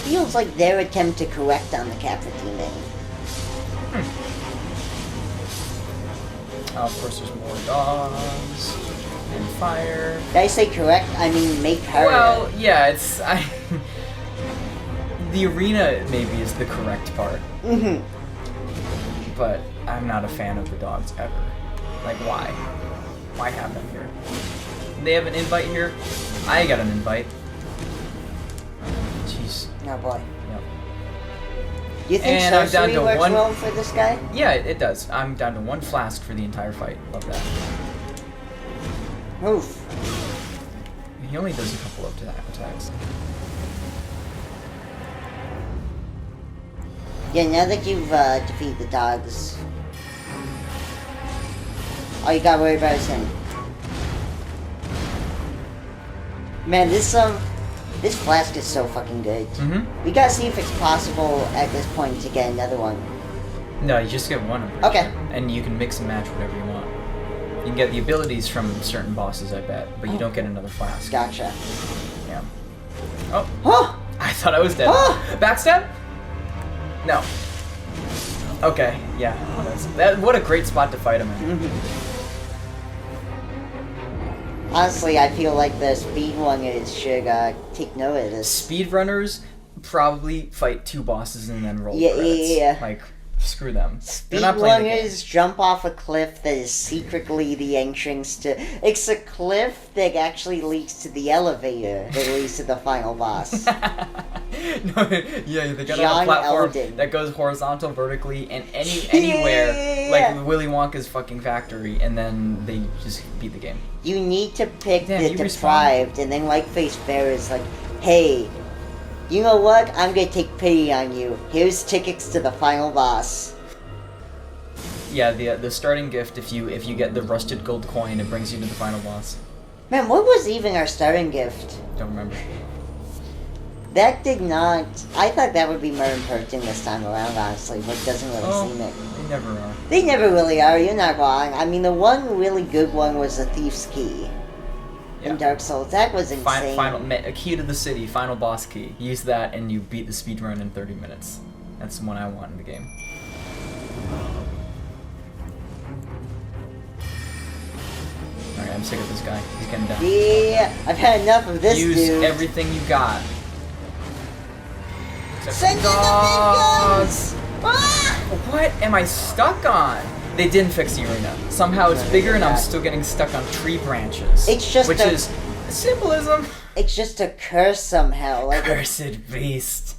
feels like their attempt to correct on the Capra Demon. Oh, of course, there's more dogs and fire. Did I say correct? I mean, make her. Well, yeah, it's the arena maybe is the correct part, Mm-hmm. but I'm not a fan of the dogs ever. Like, why? Why have them here? They have an invite here. I got an invite. Jeez. Oh boy. Yep. You think And I'm down sorcery to works one- well for this guy? Yeah, it does. I'm down to 1 flask for the entire fight. Love that. Oof. He only does a couple of attacks. Yeah, now that you've defeated the dogs, all you gotta worry about is him. Man, this flask is so fucking good. Mm-hmm. We gotta see if it's possible at this point to get another one. No, you just get one of them. Okay. And you can mix and match whatever you want. You can get the abilities from certain bosses, I bet, but you don't get another flask. Gotcha. Yeah. Oh, Huh! I thought I was dead. Ah! Backstab? No. Okay, yeah. What a great spot to fight him in. Honestly, I feel like the speedrunners should take note of this. Speedrunners probably fight 2 bosses and then roll Yeah, credits. yeah. Like, screw them. They're not playing the game. Speedrunners jump off a cliff that is secretly the entrance to... It's a cliff that actually leads to the elevator that leads to the final boss. No, yeah, they got on John a platform Elden. that goes horizontal, vertically, and anywhere, Yeah. like Willy Wonka's fucking factory, and then they just beat the game. You need to pick Damn, the you deprived, and then like Face Bear is like, hey, you know what? I'm gonna take pity on you. Here's tickets to the final boss. Yeah, the starting gift, if you get the rusted gold coin, it brings you to the final boss. Man, what was even our starting gift? Don't remember. That did not... I thought that would be more important this time around, honestly, but it doesn't really seem it. They never are. They never really are, you're not wrong. I mean, the one really good one was the Thief's Key Yeah. in Dark Souls. That was insane. A key to the city, final boss key. Use that and you beat the speedrun in 30 minutes. That's the one I want in the game. Alright, I'm sick of this guy. He's getting down. Yeah, I've had enough of this Use dude. everything you got. Except Send in the big guns! Ah! What am I stuck on? They didn't fix the arena. Somehow it's bigger and I'm still getting stuck on tree branches. It's just which a- is symbolism. It's just a curse somehow. Like a Cursed beast.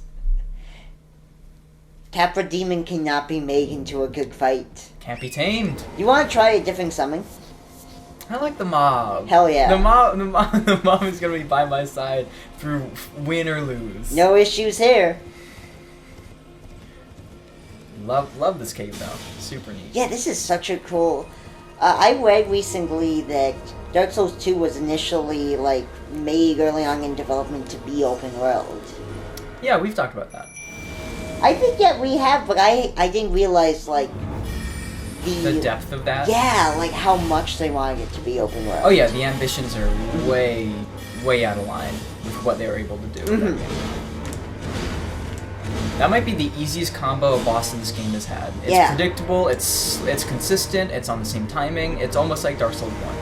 Capra Demon cannot be made into a good fight. Can't be tamed. You want to try a different summon? I like the mob. Hell yeah. The mob is gonna be by my side through win or lose. No issues here. Love this cave though. Super neat. Yeah, this is such a cool... I read recently that Dark Souls 2 was initially, like, made early on in development to be open world. Yeah, we've talked about that. I think, yeah, we have, but I didn't realize, like, The depth of that. Yeah, like, how much they wanted it to be open world. Oh yeah, the ambitions are way out of line with what they were able to do. With that game. That might be the easiest combo a boss in this game has had. It's Yeah. predictable, it's consistent, it's on the same timing, it's almost like Dark Souls 1.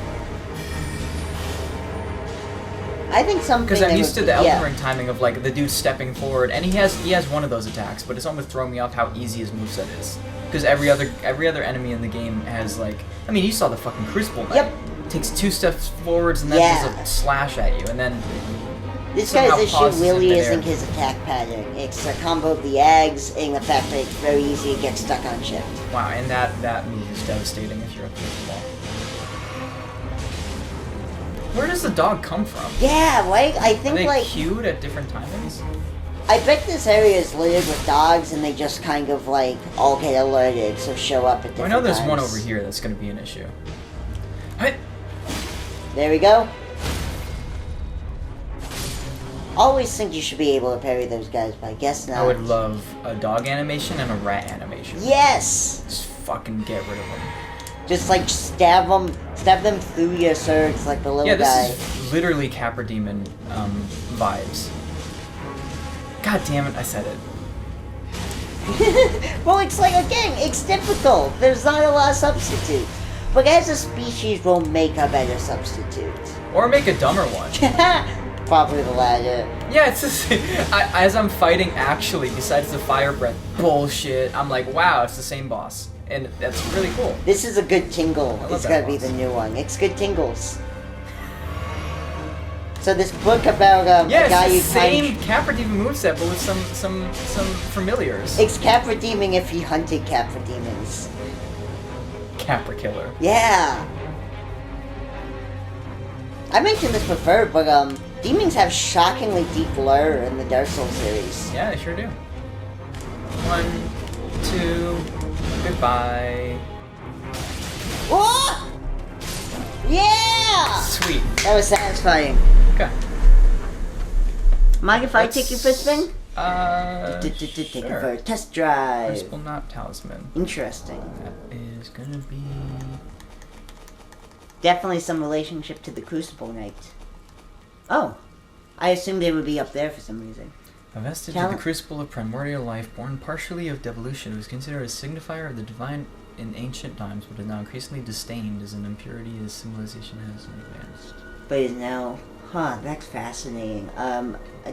I think something Because I'm that used to would the be- Elden yeah. Ring timing of like the dude stepping forward, and he has one of those attacks, but it's almost throwing me off how easy his moveset is. Because every other enemy in the game has like, I mean, you saw the fucking Crucible Knight. Yep. Takes 2 steps forwards and then Yeah. does a slash at you, and then This somehow guy's issue pauses in really midair. isn't his attack pattern. It's a combo of the eggs and the fact that it's very easy to get stuck on shit. wow, and that move is devastating if you're up against the wall. Where does the dog come from? Yeah, right? I Are think, they like... queued at different timings? I bet this area is littered with dogs, and they just kind of like all get alerted, so show up at different I know there's times. one over here that's going to be an issue. Hey. There we go. Always think you should be able to parry those guys, but I guess not. I would love a dog animation and a rat animation. Yes! Just fucking get rid of them. Just like stab them through your surge like the little Yeah, this guy. is literally Capra Demon vibes. God damn it, I said it. Well, it's like, again, it's difficult. There's not a lot of substitutes. But as a species, we'll make a better substitute. Or make a dumber one. Probably the latter. Yeah, it's just, as I'm fighting actually, besides the fire breath bullshit, I'm like, wow, it's the same boss. And that's really cool. This is a good tingle. love It's that gotta be boss. the new one. It's good tingles. So this book about a guy it's you the same Capra Demon moveset, but with some familiars. It's Capra Demon if he hunted Capra Demons. Capra Killer. Yeah. I mentioned this before, but demons have shockingly deep lore in the Dark Souls series. Yeah, they sure do. 1, 2, goodbye. Whoa! Yeah! Sweet. That was satisfying. Okay. Mind if I take you for a spin? Take it Sure. for a test drive. Crucible Knot Talisman. Interesting. That is gonna be... Definitely some relationship to the Crucible Knight. Oh. I assumed they would be up there for some reason. A vestige of the crucible of primordial life, born partially of devolution, was considered a signifier of the divine in ancient times, but is now increasingly disdained as an impurity as civilization has advanced. But is now... Huh, that's fascinating.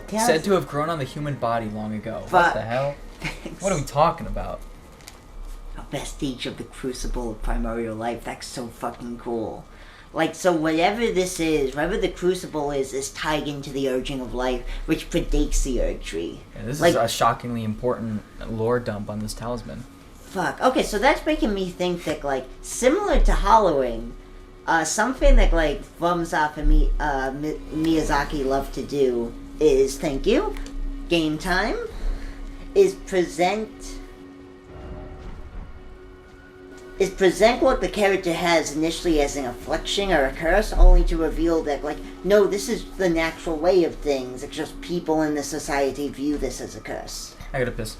Said to have grown on the human body long ago. Fuck. What the hell? Thanks. What are we talking about? A vestige of the Crucible of Primordial Life. That's so fucking cool. Like, so whatever this is, whatever the Crucible is tied into the urging of life, which predates the Erd Tree. Yeah, this like, is a shockingly important lore dump on this talisman. Fuck. Okay, so that's making me think that, like, similar to Hollowing, something that, like, thumbs off and Miyazaki love to do is, thank you, game time, is present what the character has initially as an affliction or a curse, only to reveal that, like, no, this is the natural way of things. It's just people in the society view this as a curse. I gotta piss.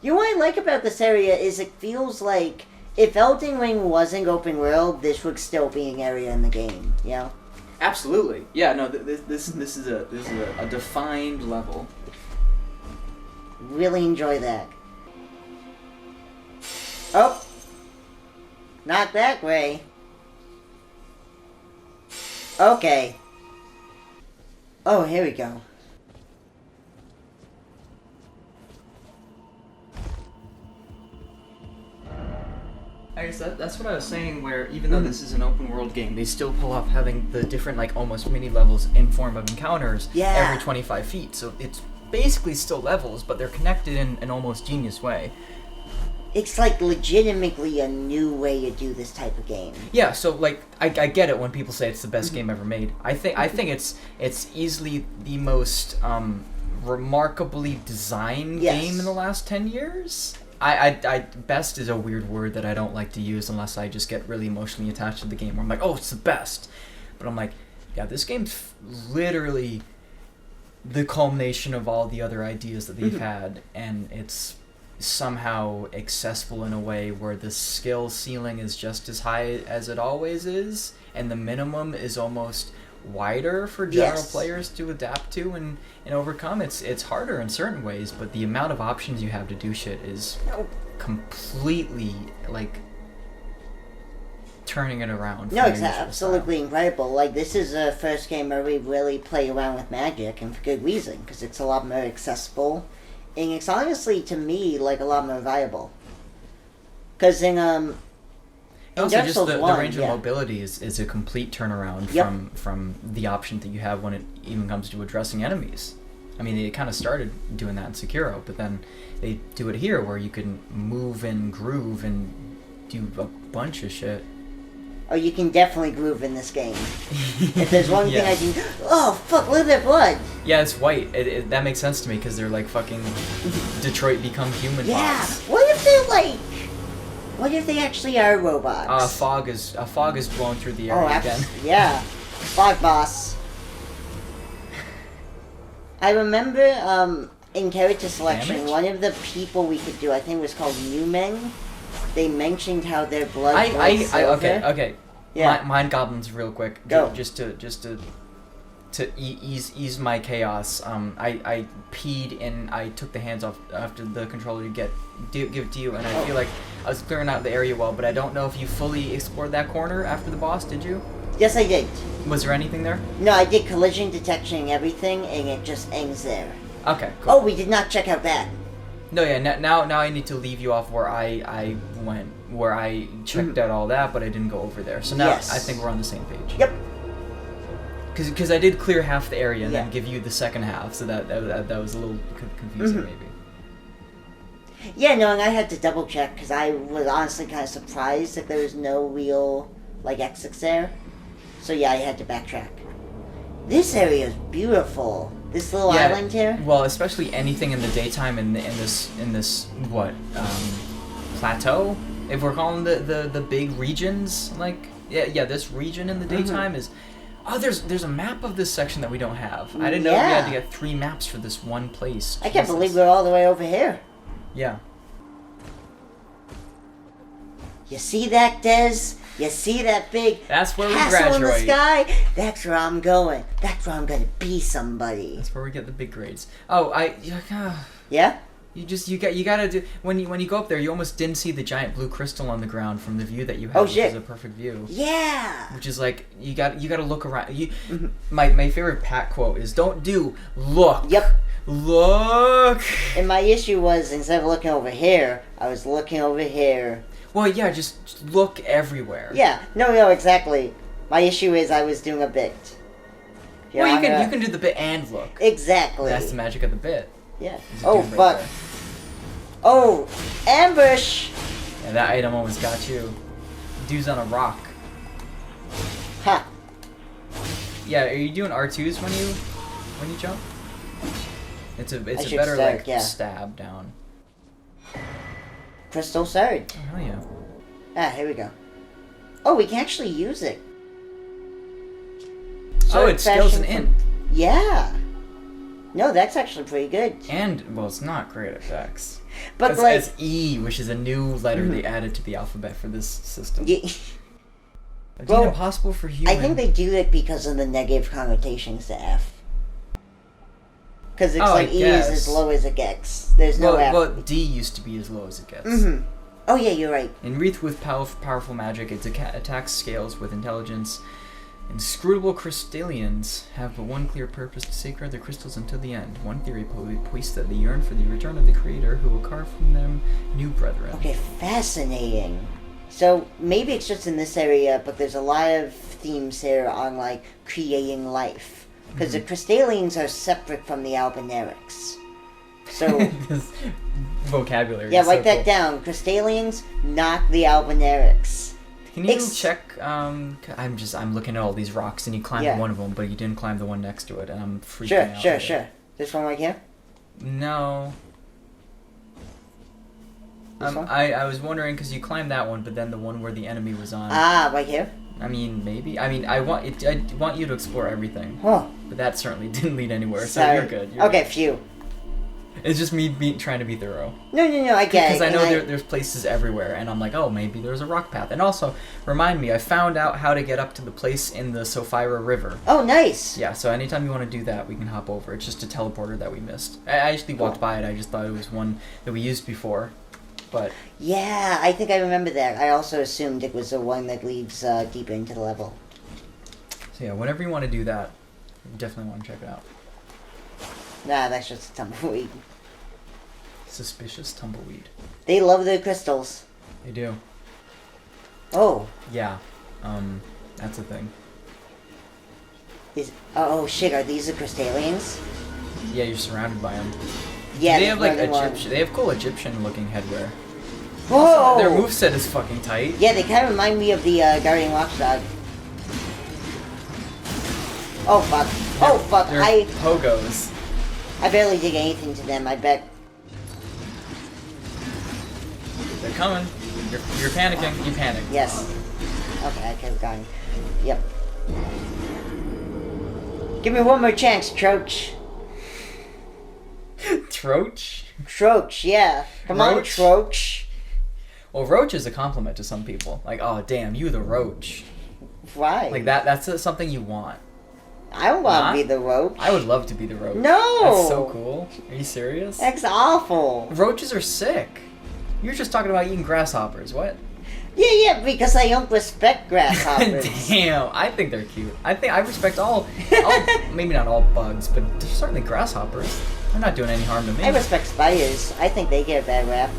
You know what I like about this area is it feels like if Elden Ring wasn't open world, this would still be an area in the game, you know? Absolutely. Yeah. No. This is a defined level. Really enjoy that. Oh! Not that way. Okay. Oh, here we go. I guess that's what I was saying, where even though this is an open world game, they still pull off having the different, like, almost mini levels in form of encounters every 25 feet. So it's basically still levels, but they're connected in an almost genius way. It's like legitimately a new way to do this type of game. Yeah, so like I get it when people say it's the best game ever made. I think it's easily the most remarkably designed game in the last 10 years. I best is a weird word that I don't like to use unless I just get really emotionally attached to the game where I'm like, oh, it's the best. But I'm like, yeah, this game's literally the culmination of all the other ideas that they've had, and it's somehow accessible in a way where the skill ceiling is just as high as it always is, and the minimum is almost wider for general players to adapt to and overcome. It's harder in certain ways, but the amount of options you have to do shit is completely, like, turning it around. No, it's absolutely incredible. Like, this is the first game where we really play around with magic, and for good reason, because it's a lot more accessible, and it's honestly, to me, like, a lot more viable. Because in also, Dark just Souls the 1, range of mobility is a complete turnaround from the option that you have when it even comes to addressing enemies. I mean, they kind of started doing that in Sekiro, but then they do it here where you can move and groove and do a bunch of shit. Oh, you can definitely groove in this game. If there's one thing I do... Oh, fuck, look at that blood! Yeah, it's white. That makes sense to me, because they're like fucking Detroit Become Human bots. What if they're like... What if they actually are robots? Fog is blowing through the area again. Yeah. Fog boss. I remember, in character selection, Damage? one of the people we could do, I think was called Newman. They mentioned how their blood okay. Yeah. Mind goblins real quick. Go. Just to ease my chaos. I peed and I took the hands off after the controller to give it to you, and I feel like I was clearing out the area well, but I don't know if you fully explored that corner after the boss. Did you? Yes, I did. Was there anything there? No, I did collision detection and everything, and it just ends there. Okay, cool. Oh, we did not check out that. No, yeah. Now I need to leave you off where I went, where I checked out all that, but I didn't go over there. So now Yes. I think we're on the same page. Yep. Because I did clear half the area and then give you the second half, so that was a little confusing maybe. Yeah, no, and I had to double check because I was honestly kind of surprised that there was no real like exits there. So yeah, I had to backtrack. This area is beautiful. This little island here. Well, especially anything in the daytime in this plateau. If we're calling the big regions, like this region in the daytime is. Oh, there's a map of this section that we don't have. I didn't know we had to get 3 maps for this one place. I can't believe we're all the way over here. Yeah. You see that, Des? You see that big That's where we castle in the graduate. sky? That's where I'm going. That's where I'm gonna be somebody. That's where we get the big grades. Oh, Yeah? You gotta do when you go up there. You almost didn't see the giant blue crystal on the ground from the view that you had, Oh, which shit. is a perfect view. Yeah. Which is like you gotta look around. My favorite Pat quote is "Don't do look." Yep. Look. And my issue was instead of looking over here, I was looking over here. Well, yeah, just look everywhere. Yeah. No, exactly. My issue is I was doing a bit. Well, you can do the bit and look. Exactly. That's the magic of the bit. Yeah. There's a Oh, dude right fuck. there. Oh, ambush! Yeah, that item almost got you. Dude's on a rock. Ha. Yeah, are you doing R2s when you jump? It's a should better start, like yeah. stab down. Crystal sword. Oh hell yeah. Ah, here we go. Oh, we can actually use it. Oh, it scales an fashioned int. Yeah. No, that's actually pretty good. And well, it's not great at Dex. But it's, like, it's E, which is a new letter they added to the alphabet for this system. yeah, It's well, impossible for human. I think they do it because of the negative connotations to F. Because it's like E is as low as it gets. There's no F. Well, D used to be as low as it gets. Oh yeah, you're right. In Wreath with powerful magic, its attack scales with intelligence. Inscrutable crystallians have but one clear purpose: to safeguard their crystals until the end. One theory points that they yearn for the return of the Creator, who will carve from them new brethren. Okay, fascinating. So maybe it's just in this area, but there's a lot of themes here on like creating life. Because the crystallians are separate from the albinarics. So This vocabulary. yeah, is write so that cool. down. Crystallians, not the albinarics. Can you check? I'm looking at all these rocks, and you climbed one of them, but you didn't climb the one next to it, and I'm freaking out. Sure. This one right here? No. This one? I was wondering because you climbed that one, but then the one where the enemy was on. Ah, right here? I mean, maybe. I mean, I want you to explore everything, Huh. but that certainly didn't lead anywhere. So Sorry. you're good. Okay, phew. It's just me trying to be thorough. No, I get it. Because I know there's places everywhere, and I'm like, oh, maybe there's a rock path. And also, remind me, I found out how to get up to the place in the Sophira River. Oh, nice. Yeah, so anytime you want to do that, we can hop over. It's just a teleporter that we missed. I actually walked by it. I just thought it was one that we used before. But Yeah, I think I remember that. I also assumed it was the one that leads deeper into the level. so yeah, whenever you want to do that, you definitely want to check it out. Nah, that's just a tumbleweed. Suspicious tumbleweed. They love their crystals. They do. Oh. Yeah. That's a thing. Oh shit, are these the crystallians? Yeah, you're surrounded by them. Yeah, they have like more than one. Egyptian. They have cool Egyptian-looking headwear. Whoa! Their moveset is fucking tight. Yeah, they kind of remind me of the Guardian Watchdog. Oh fuck. Oh fuck. They're pogos. I barely did anything to them, I bet. They're coming. You're panicking. You panic. Yes. Okay, I kept going. Yep. Give me one more chance, Troach. Troach? Troach, yeah. Come on, Roach? Troach. Well, roach is a compliment to some people. Like, oh damn, you the roach. Why? Like that's something you want. I don't want Not? to be the roach. I would love to be the roach. No! That's so cool. Are you serious? That's awful. Roaches are sick. You're just talking about eating grasshoppers. What? Yeah, because I don't respect grasshoppers. Damn, I think they're cute. I respect all maybe not all bugs, but certainly grasshoppers. They're not doing any harm to me. I respect spiders. I think they get a bad rap.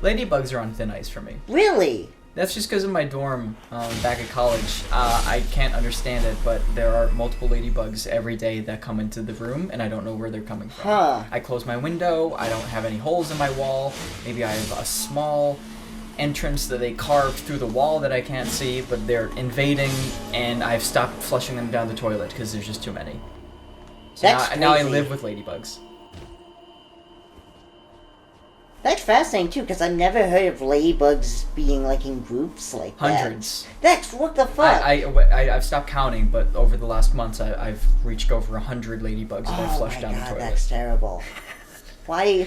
Ladybugs are on thin ice for me. Really? That's just because in my dorm back at college, I can't understand it, but there are multiple ladybugs every day that come into the room, and I don't know where they're coming from. Huh. I close my window, I don't have any holes in my wall, maybe I have a small entrance that they carved through the wall that I can't see, but they're invading, and I've stopped flushing them down the toilet because there's just too many. So That's now I crazy. live with ladybugs. That's fascinating too, because I've never heard of ladybugs being like in groups like that. Hundreds. That's what the fuck. I've stopped counting, but over the last months, I've reached over 100 ladybugs that I've flushed down the toilet. That's terrible. Why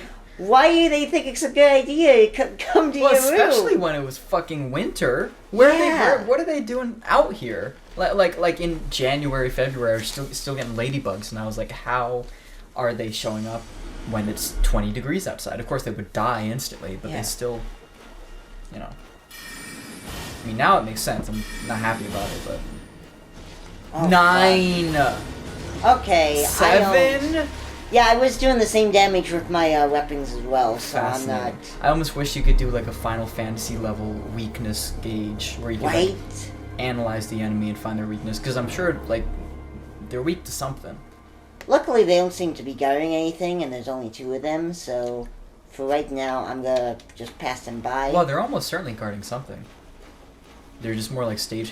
do they think it's a good idea to come to Well, your room? especially when it was fucking winter. What are they doing out here? Like in January, February, still getting ladybugs, and I was like, how are they showing up when it's 20 degrees outside? Of course, they would die instantly, but Yeah. they still, you know. I mean, now it makes sense. I'm not happy about it, but Oh, 9, fuck. Okay. 7. Yeah, I was doing the same damage with my weapons as well, so I'm not. I almost wish you could do like a Final Fantasy level weakness gauge where you could Right? like, analyze the enemy and find their weakness, because I'm sure like they're weak to something. Luckily, they don't seem to be guarding anything, and there's only 2 of them, so for right now, I'm gonna just pass them by. Well, they're almost certainly guarding something. They're just more like stage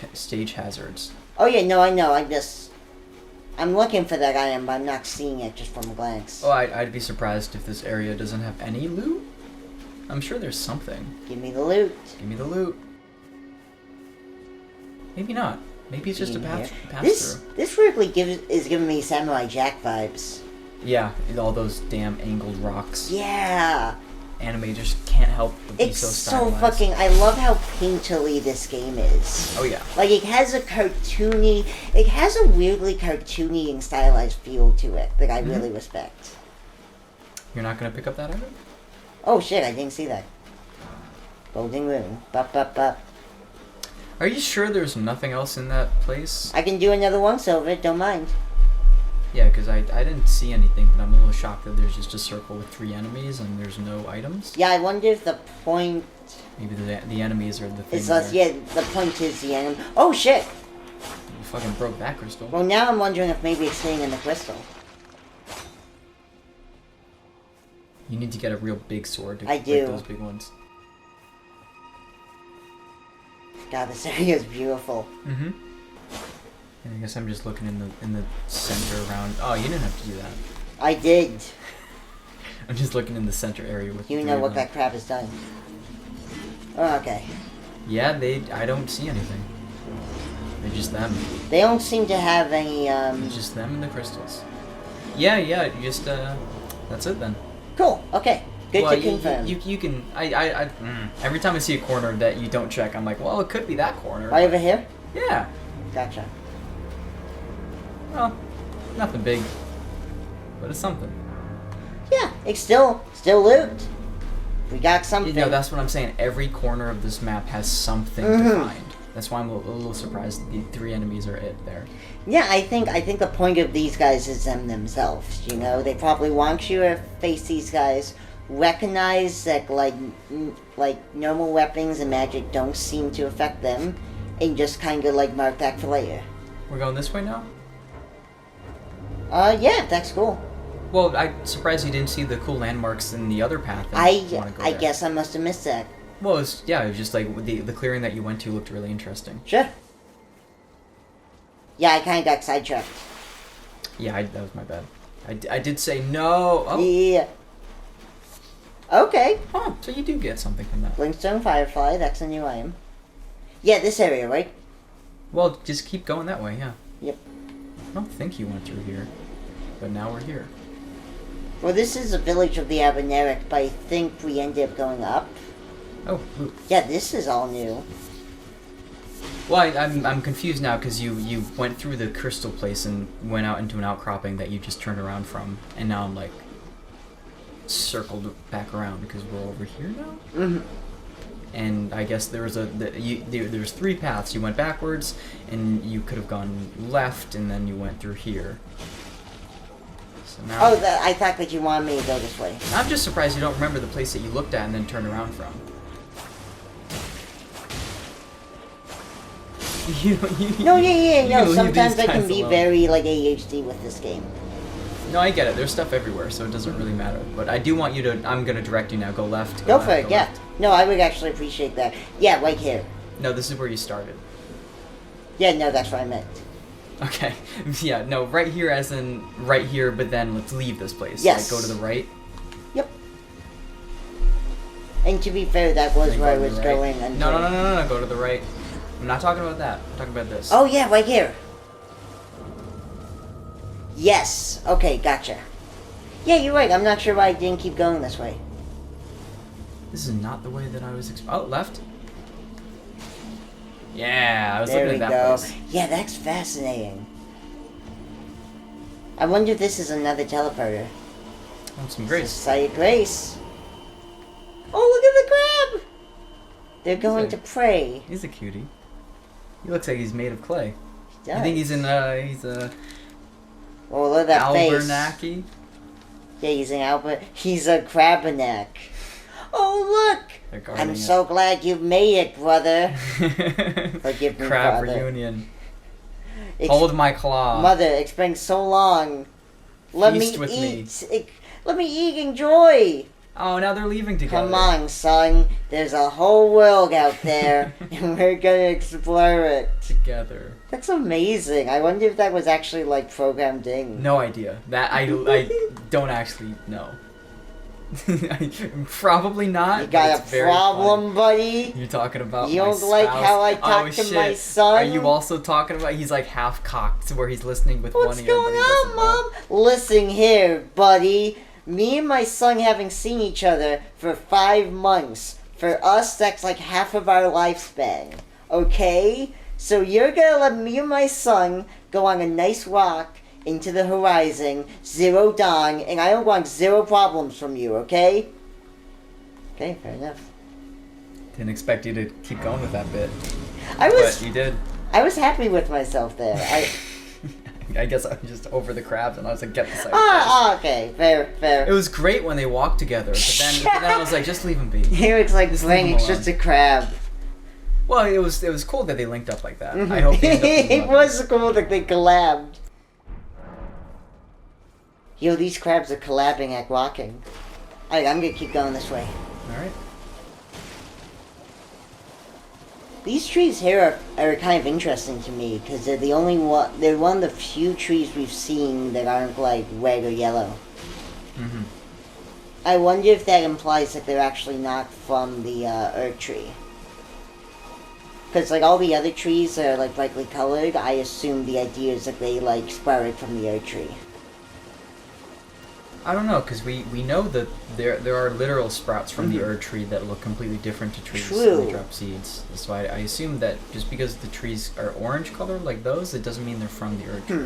hazards. Oh yeah, no, I know. I'm looking for that item, but I'm not seeing it just from a glance. Oh, I'd be surprised if this area doesn't have any loot. I'm sure there's something. Give me the loot. Give me the loot. Maybe not. Maybe it's just a In pass here. through. This weirdly is giving me Samurai Jack vibes. Yeah, all those damn angled rocks. Yeah. Anime just can't help but be It's so so stylized. fucking. I love how painterly this game is. Oh yeah. Like, it has a weirdly cartoony and stylized feel to it that I Mm-hmm. really respect. You're not gonna pick up that item? Oh shit, I didn't see that. Golden Room. Bup, bup, bup. Are you sure there's nothing else in that place? I can do another once over it, don't mind. Yeah, because I didn't see anything, but I'm a little shocked that there's just a circle with 3 enemies and there's no items. Yeah, I wonder if the point Maybe the enemies are the thing. is us. Yeah, the point is the enemy. Oh shit! You fucking broke that crystal. Well, now I'm wondering if maybe it's staying in the crystal. You need to get a real big sword to I break do. those big ones. God, this area is beautiful. Mm-hmm. And I guess I'm just looking in the center around. Oh, you didn't have to do that. I did. I'm just looking in the center area with. You the know 3 what of them. that crap has done. Oh, okay. Yeah, I don't see anything. They're just them. They don't seem to have any, It's just them and the crystals. Yeah, you just that's it then. Cool, okay. Good Well, to confirm. you can. Every time I see a corner that you don't check, I'm like, well, it could be that corner. Right over here? Yeah. Gotcha. Well, nothing big, but it's something. Yeah, it's still loot. We got something. You know, that's what I'm saying. Every corner of this map has something Mm-hmm. to find. That's why I'm a little surprised the 3 enemies are it there. Yeah, I think the point of these guys is them themselves, you know? They probably want you to face these guys, recognize that, like normal weapons and magic don't seem to affect them, and just kind of, like, mark that for later. We're going this way now? Yeah, that's cool. Well, I'm surprised you didn't see the cool landmarks in the other path. And wanna go I there. guess I must have missed that. Well, it was just like the clearing that you went to looked really interesting. Sure. Yeah, I kind of got sidetracked. Yeah, that was my bad. I did say no. Oh. Yeah. Okay. Oh, so you do get something from that. Blinkstone Firefly, that's a new item. Yeah, this area, right? Well, just keep going that way, yeah. Yep. I don't think you went through here, but now we're here. Well, this is a village of the Abeneric, but I think we ended up going up. Oh, ooh. Yeah, this is all new. Well, I'm confused now because you went through the crystal place and went out into an outcropping that you just turned around from, and now I'm like circled back around because we're over here now. Mm-hmm. And I guess there was there's 3 paths. You went backwards, and you could have gone left, and then you went through here. So now Oh, I thought that you wanted me to go this way. I'm just surprised you don't remember the place that you looked at and then turned around from. No, you sometimes these I can guys be alone. very, like, ADHD with this game. No, I get it. There's stuff everywhere, so it doesn't really matter. But I do want you to. I'm gonna direct you now. Go left. Go left, for it, go yeah. left. No, I would actually appreciate that. Yeah, right here. No, this is where you started. Yeah, no, that's what I meant. Okay. Yeah. No, right here, as in right here. But then let's leave this place. Yes. Like, go to the right. Yep. And to be fair, that was Then where I go to was the right. going. Until... No. Go to the right. I'm not talking about that. I'm talking about this. Oh, yeah, right here. Yes. Okay, gotcha. Yeah, you're right. I'm not sure why I didn't keep going this way. This is not the way that I was. Oh, left. Yeah, I was There we looking at that go. place. Yeah, that's fascinating. I wonder if this is another teleporter. Oh, some It's grace. Site of Grace. Oh, look at the crab! They're going to pray. He's a cutie. He looks like he's made of clay. He does. I think he's a Oh, look at that face. Albernacki. Yeah, he's an Albert. He's a Crabanak. Oh, They're look! guarding I'm it. so glad you made it, brother. Forgive me, Crab Father. reunion. It's- Hold my claw. Mother, it's been so long. Let Feast me with eat. Let me eat and enjoy. Oh, now they're leaving together. Come on, son. There's a whole world out there, and we're gonna explore it. Together. That's amazing. I wonder if that was actually, like, programmed in. No idea. That I don't actually know. Probably not. You but got it's a very problem, funny. buddy? You're talking about You my don't like spouse? how I talk Oh, to shit. my son? Are you also talking about he's like half cocked where he's listening with What's one ear? going but he on, doesn't know? Mom? Listen here, buddy. Me and my son haven't seen each other for 5 months. For us, that's like half of our lifespan. Okay? So you're gonna let me and my son go on a nice walk into the horizon, 0 dawn, and I don't want 0 problems from you, okay? Okay, fair enough. Didn't expect you to keep going with that bit, I but you did. was happy with myself there. I guess I was just over the crabs, and I was like, get the side. Okay, fair. It was great when they walked together, but then I was like, just leave them be. Here it's like Just leave playing him it's alone. just a crab. Well, it was cool that they linked up like that. I hope they end up being It lovers. was cool that they collabed. Yo, these crabs are collabing at walking. Alright, I'm gonna keep going this way. All right. These trees here are kind of interesting to me because they're the only one. They're one of the few trees we've seen that aren't like red or yellow. Mm-hmm. I wonder if that implies that they're actually not from the Earth tree. Because like all the other trees are like brightly colored, I assume the idea is that they like sprouted from the Earth tree. I don't know, because we know that there are literal sprouts from the Mhm. Erd tree that look completely different to trees True. when they drop seeds. So I assume that just because the trees are orange color like those, it doesn't mean they're from the Erd tree.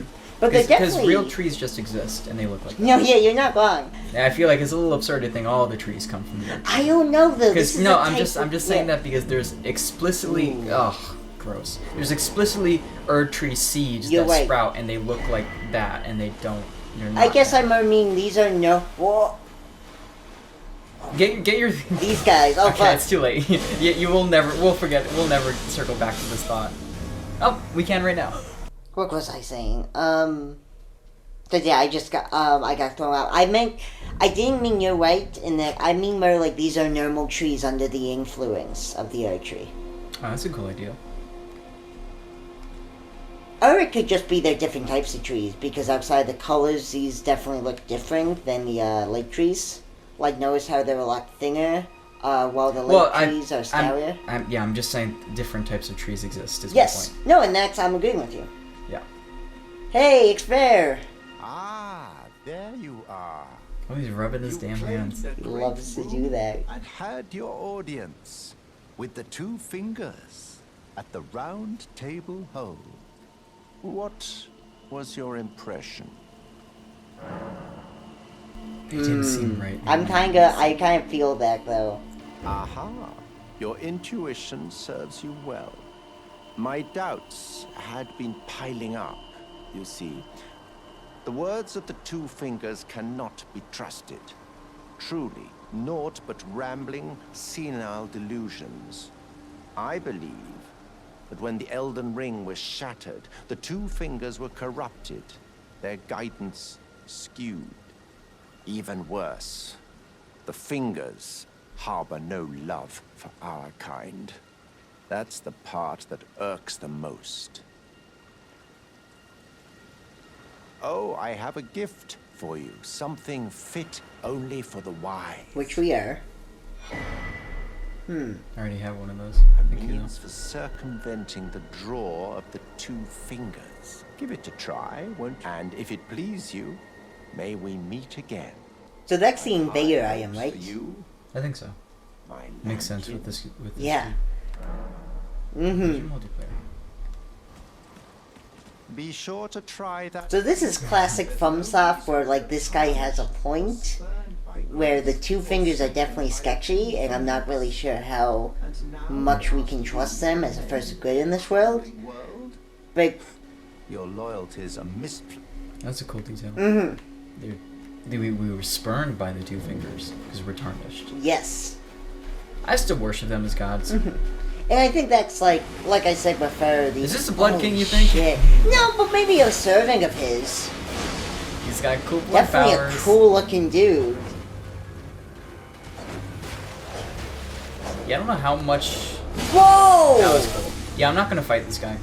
But they're Because definitely real trees just exist and they look like that. No, yeah, you're not wrong. And I feel like it's a little absurd to think all the trees come from the Erd tree. I don't know though. This Because is no, a I'm type just of- saying yeah. that because there's explicitly gross. There's explicitly Erd tree seeds You're that right. sprout and they look like that and they don't. They're I not guess that. I more mean these are no. Whoa, Get your. these guys. Oh Okay, fuck. it's too late. you will never. We'll forget. We'll never circle back to this thought. Oh, we can right now. What was I saying? Cause yeah, I got thrown out. I didn't mean you're right in that. I mean more like these are normal trees under the influence of the other tree. Oh, that's a cool idea. Or it could just be they're different types of trees, because outside the colors, these definitely look different than the lake trees. Like, notice how they're a lot thinner, while the lake trees are stoutier? I'm just saying different types of trees exist, is Yes. my point. No, and I'm agreeing with you. Yeah. Hey, it's fair. Ah, there you are. Oh, he's rubbing his damn hands. He loves to do that. And had your audience with the two fingers at the round table hole. What was your impression? It didn't seem right. I kind of feel that, though. Aha, your intuition serves you well. My doubts had been piling up, you see. The words of the two fingers cannot be trusted. Truly, naught but rambling, senile delusions. I believe that when the Elden Ring was shattered, the two fingers were corrupted, their guidance skewed. Even worse, the fingers harbor no love for our kind. That's the part that irks the most. Oh, I have a gift for you. Something fit only for the wise. Which we are. I already have one of those. A Thank you, though. means for circumventing the draw of the two fingers. Give it a try, won't you? And if it please you, may we meet again. So that's the invader item, right? For you, I think so. my Makes sense lantern. with this. Yeah. Where's Mm-hmm. your multiplayer? Be sure to try that. So this is classic FromSoft, where like this guy has a point, where the two fingers are definitely sketchy, and I'm not really sure how much we can trust them as a force of good in this world. But Your loyalties are misplaced. That's a cool detail. mm-hmm. We were spurned by the two fingers because we're tarnished. Yes. I still worship them as gods. And I think that's like I said before. Is this a Blood King, you think? Shit. No, but maybe a servant of his. He's got cool blood Definitely powers. a cool looking dude. Yeah, I don't know how much. Whoa! That was cool. Yeah, I'm not gonna fight this guy.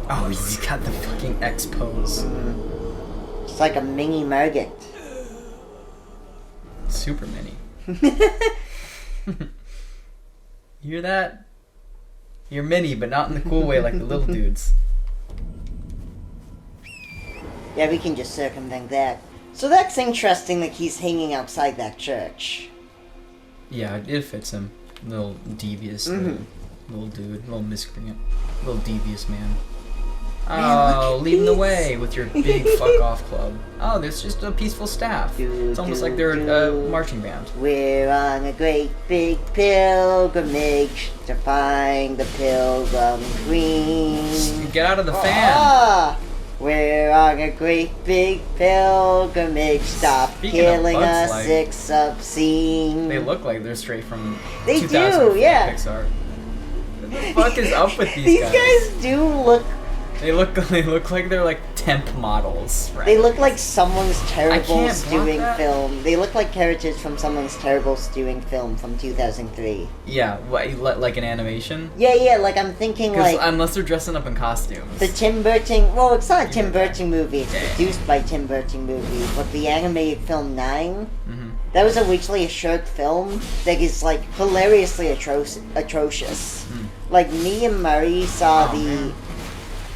Oh, he's got the fucking X pose. It's like a mini Mergant. Super mini. You hear that? You're mini, but not in the cool way like the little dudes. Yeah, we can just circumvent that. So that's interesting that he's hanging outside that church. Yeah, it fits him. Little devious little dude, little miscreant, little devious man. Man, Oh, look at leading the these. way with your big fuck off club. Oh, there's just a peaceful staff. It's almost like they're a marching band. We're on a great big pilgrimage to find the Pilgrim Queen. Get out of the fan. Ah! We're on a great big pilgrimage. Stop Speaking of killing Bugs us, Life, it's obscene. They look like they're straight from They do, 2004 yeah. Pixar. What the fuck is up with these These guys? guys do look. They look like they're like temp models. Right? They look like someone's terrible can't block stewing that. film. They look like characters from someone's terrible stewing film from 2003. Yeah, like an animation. Yeah, like I'm thinking Because like unless they're dressing up in costumes. the Tim Burton. Well, it's not a Tim Yeah. Burton movie. It's Yeah. produced by Tim Burton movie, but the animated film 9. Mhm. That was originally a short film that is like hilariously atrocious. Like me and Murray saw Oh, man.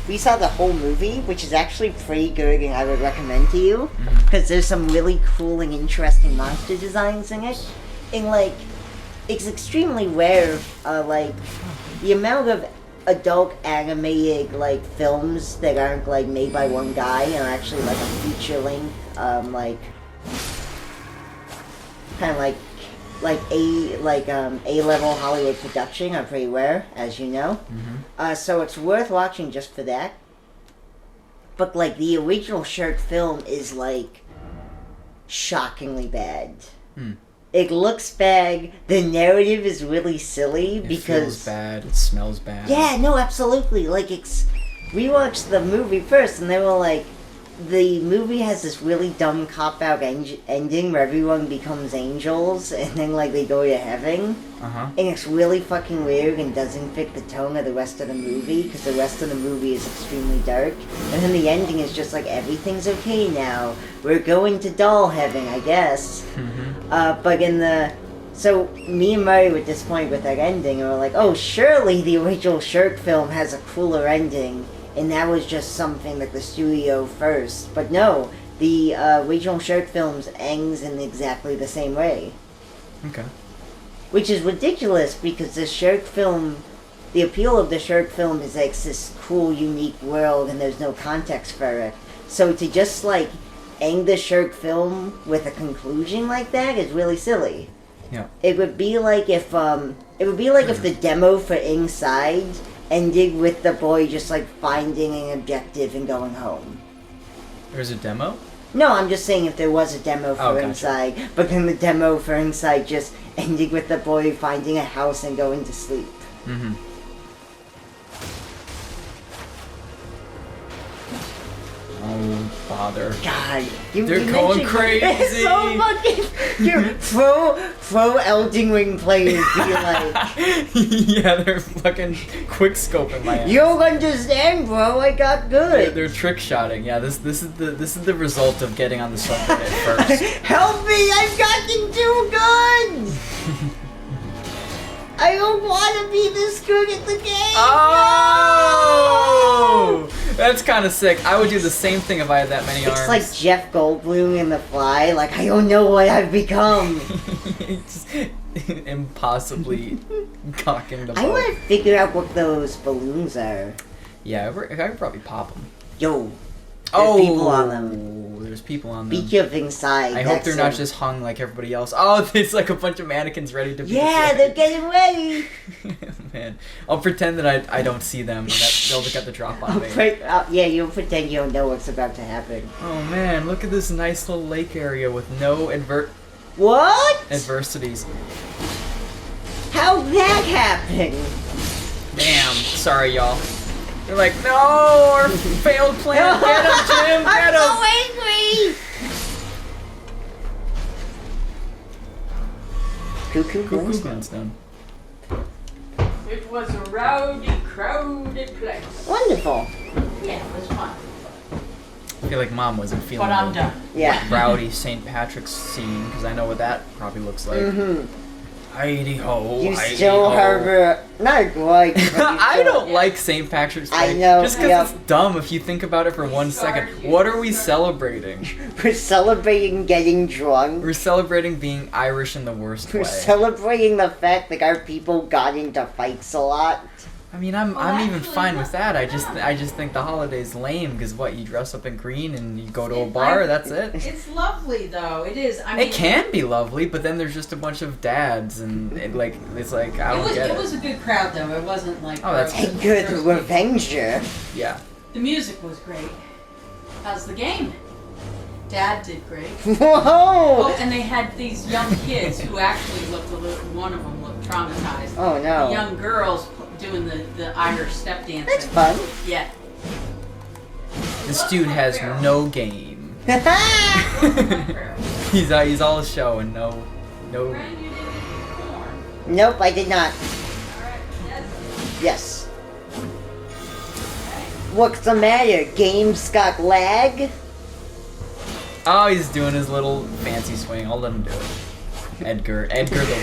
we saw the whole movie, which is actually pretty good, and I would recommend to you because there's some really cool and interesting monster designs in it, and like it's extremely rare. Like the amount of adult animated like films that aren't like made by one guy and are actually like a feature length, like kind of like A-level Hollywood production are pretty rare, as you know. So it's worth watching just for that. But like the original short film is like shockingly bad. It looks bad. The narrative is really silly It because feels bad. It smells bad. yeah, no, absolutely. Like we watched the movie first, and they were like, the movie has this really dumb cop-out ending where everyone becomes angels, and then, like, they go to heaven. Uh-huh. And it's really fucking weird and doesn't fit the tone of the rest of the movie, because the rest of the movie is extremely dark. And then the ending is just like, everything's okay now. We're going to doll heaven, I guess. But in the... So, me and Murray were disappointed with that ending, and we're like, oh, surely the original Shirk film has a cooler ending. And that was just something like the studio first. But no, the original Shirk films ends in exactly the same way. Okay. Which is ridiculous, because the Shirk film, the appeal of the Shirk film is like this cool, unique world, and there's no context for it. So to just like end the Shirk film with a conclusion like that is really silly. Yeah. It would be like if the demo for Inside ended with the boy just like finding an objective and going home. There's a demo? No, I'm just saying if there was a demo for gotcha. Inside, but then the demo for Inside just ended with the boy finding a house and going to sleep. Mm-hmm. Oh, bother. God, They're going mentioned- crazy. It's so fucking. Dude, pro Elden Ring players be like, Yeah, they're fucking quick scoping my ass. you don't understand, bro. I got good. They're trick shotting. Yeah, this is the result of getting on the subreddit first. Help me! I've gotten too good. I don't want to be this good at the game. Oh, that's kind of sick. I would do the same thing if I had that many arms. It's like Jeff Goldblum in The Fly. Like, I don't know what I've become. It's impossibly cocking the I bow. want to figure out what those balloons are. Yeah, I could probably pop them. Yo, there's people on them. There's people on them. Speak of Inside. I hope they're not so- just hung like everybody else. Oh, it's like a bunch of mannequins ready to be Yeah, they're getting ready. Man, I'll pretend that I don't see them and that they'll get the drop on me. Yeah, you'll pretend you don't know what's about to happen. Oh man, look at this nice little lake area with no What? adversities. How'd that happen? Damn, sorry y'all. They're like, no, our failed plan. Get him, Jim, I'm get so him. angry. Cuckoo Cuckoo Goes Gun's done. It was a rowdy, crowded place. Wonderful. Yeah, it was fun. I feel like Mom wasn't feeling But I'm the done. Yeah. rowdy St. Patrick's scene because I know what that probably looks like. Mm-hmm. Heidi ho, You Heidi still ho. harbor not like. but you I still- don't like St. Patrick's Day. I know, Just because yeah. it's dumb if you think about it for 1 second. What are we celebrating? We're celebrating getting drunk. We're celebrating being Irish in the worst We're way. celebrating the fact that our people got into fights a lot. I mean, I'm even actually, fine with that. I just yeah. I just think the holiday's lame because what, you dress up in green and you go to a bar, that's it. It's lovely though. It is. I mean, It can be lovely, but then there's just a bunch of dads and it's like I don't get It it. was a good crowd though. It wasn't like. Oh, that's A good revenger. Yeah. The music was great. How's the game? Dad did great. Whoa! Oh, and they had these young kids who actually looked a little. One of them looked traumatized. Oh no. The young girls doing the Irish step dancing. That's fun. Yeah. This dude has no game. he's all show and no. Brand, you didn't eat corn. Nope, I did not. Alright, that's Yes. What's the matter? Games got lag? Oh, he's doing his little fancy swing. I'll let him do it. Edgar the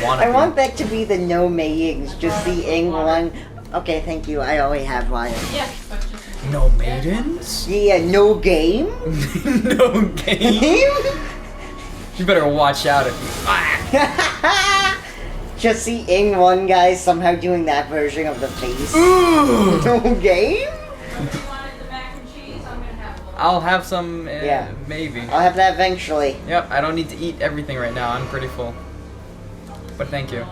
wannabe. I want that to be the no maidens, just the ing one. Okay, thank you. I already have one. yeah, but just No maidens? Yeah, no game? No game. You better watch out if you. Just the ing one guy somehow doing that version of the face. Ooh. No game? you wanted the mac and cheese, I'm gonna have a little. I'll have some. Yeah. Maybe. I'll have that eventually. Yep. I don't need to eat everything right now. I'm pretty full. But thank you.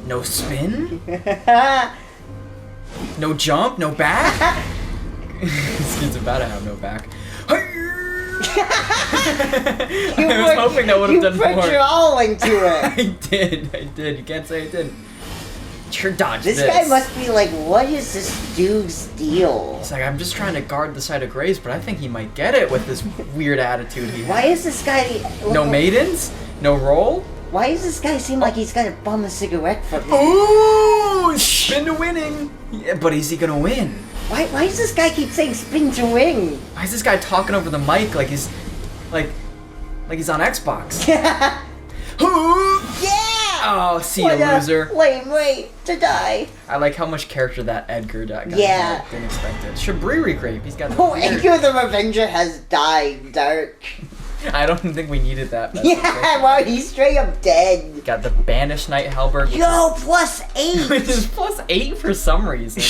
No spin? No jump? No back? This kid's about to have no back. I was hoping that would have done You put more. your all into it. I did. You can't say I didn't. Sure, dodge This guy must be like, what is this dude's deal? He's like, I'm just trying to guard the side of grace, but I think he might get it with this weird attitude he has. Why is this guy... No maidens? No roll? Why does this guy seem like he's gonna bum a cigarette from me? Ooh! Spin to winning! Yeah, but is he gonna win? Why does this guy keep saying spin to win? Why is this guy talking over the mic like he's... Like he's on Xbox? Yeah! Oh, see What you, a loser. lame way to die. I like how much character that Edgar guy Yeah. had. Didn't expect it. Shabriri Grape, he's got the Oh, weird... Edgar the Revenger has died, Dark. I don't think we needed that. Yeah, well, he's straight up dead. Got the Banished Knight Halberd, which Yo, +8. which is +8 for some reason.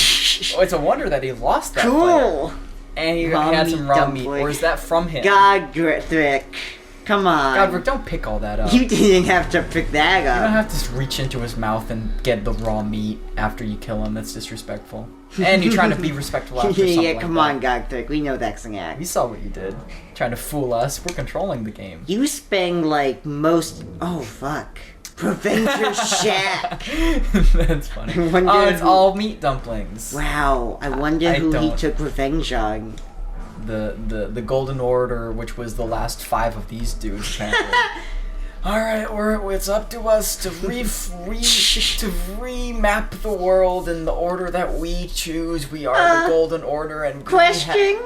Oh, it's a wonder that he lost that fight. Cool. And he Raw had meat some raw meat. dumpling. Or is that from him? Godric. Come on. Godric, don't pick all that up. You didn't have to pick that You don't up. have to just reach into his mouth and get the raw meat after you kill him. That's disrespectful. And you're trying to be respectful after something Yeah, like come that. on, Godric. We know that's an act. We saw what you did. Trying to fool us. We're controlling the game. You spend like most. Oh fuck. Revenger Shack. That's funny. I wonder Oh, it's who- all meat dumplings. Wow. I wonder I who he don't. took revenge on. The Golden Order, which was the last 5 of these dudes, apparently. Alright, it's up to us to remap the world in the order that we choose. We are the Golden Order, and Question?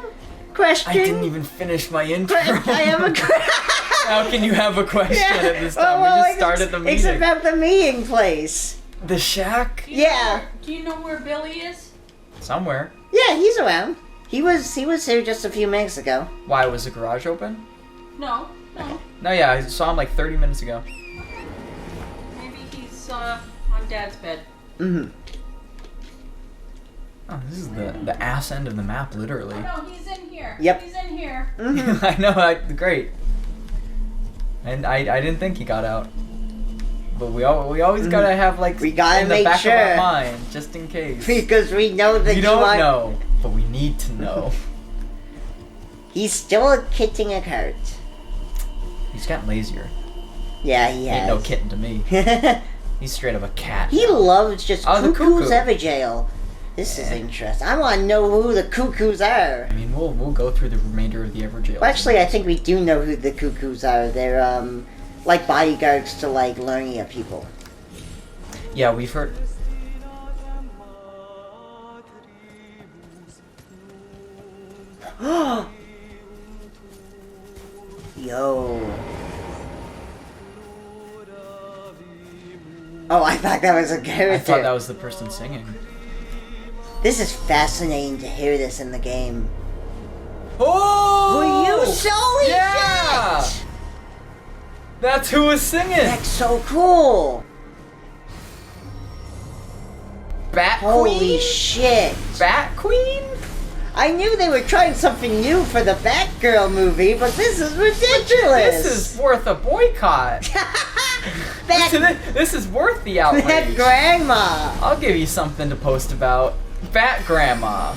I didn't even finish my intro. I have a question. How can you have a question at this time? we just started the It's meeting. about the meeting place. The shack? Do you Yeah. do you know where Billy is? Somewhere. Yeah, he's around. He was here just a few minutes ago. Why, was the garage open? No. No, yeah, I saw him like 30 minutes ago. Maybe he's on Dad's bed. Mm-hmm. Oh, this is the ass end of the map, literally. Oh, no, he's in here. Yep. He's in here. I know, great. And I didn't think he got out. But we always gotta have like We gotta in the make back of our sure. mind, just in case. Because we know that We don't know, but we need to know. He's still a kitting a cart. He's gotten lazier. Yeah, he Ain't no has. kitten to me. He's straight up a cat. He loves just Oh, the cuckoos cuckoo. Everjail. This is Yeah. interesting. I want to know who the cuckoos are. I mean, we'll go through the remainder of the Everjail. Well, actually, I think we do know who the cuckoos are. They're like bodyguards to like Liurnia people. Yeah, we've heard. Yo. Oh, I thought that was a character. I thought that was the person singing. This is fascinating to hear this in the game. Oh! Were you so Yeah! shit? That's who was singing. That's so cool. Bat Holy Queen. shit. Bat Queen. I knew they were trying something new for the Batgirl movie, but this is ridiculous. This is worth a boycott. Bat, This is worth the Bat outrage. Grandma. I'll give you something to post about. Bat Grandma.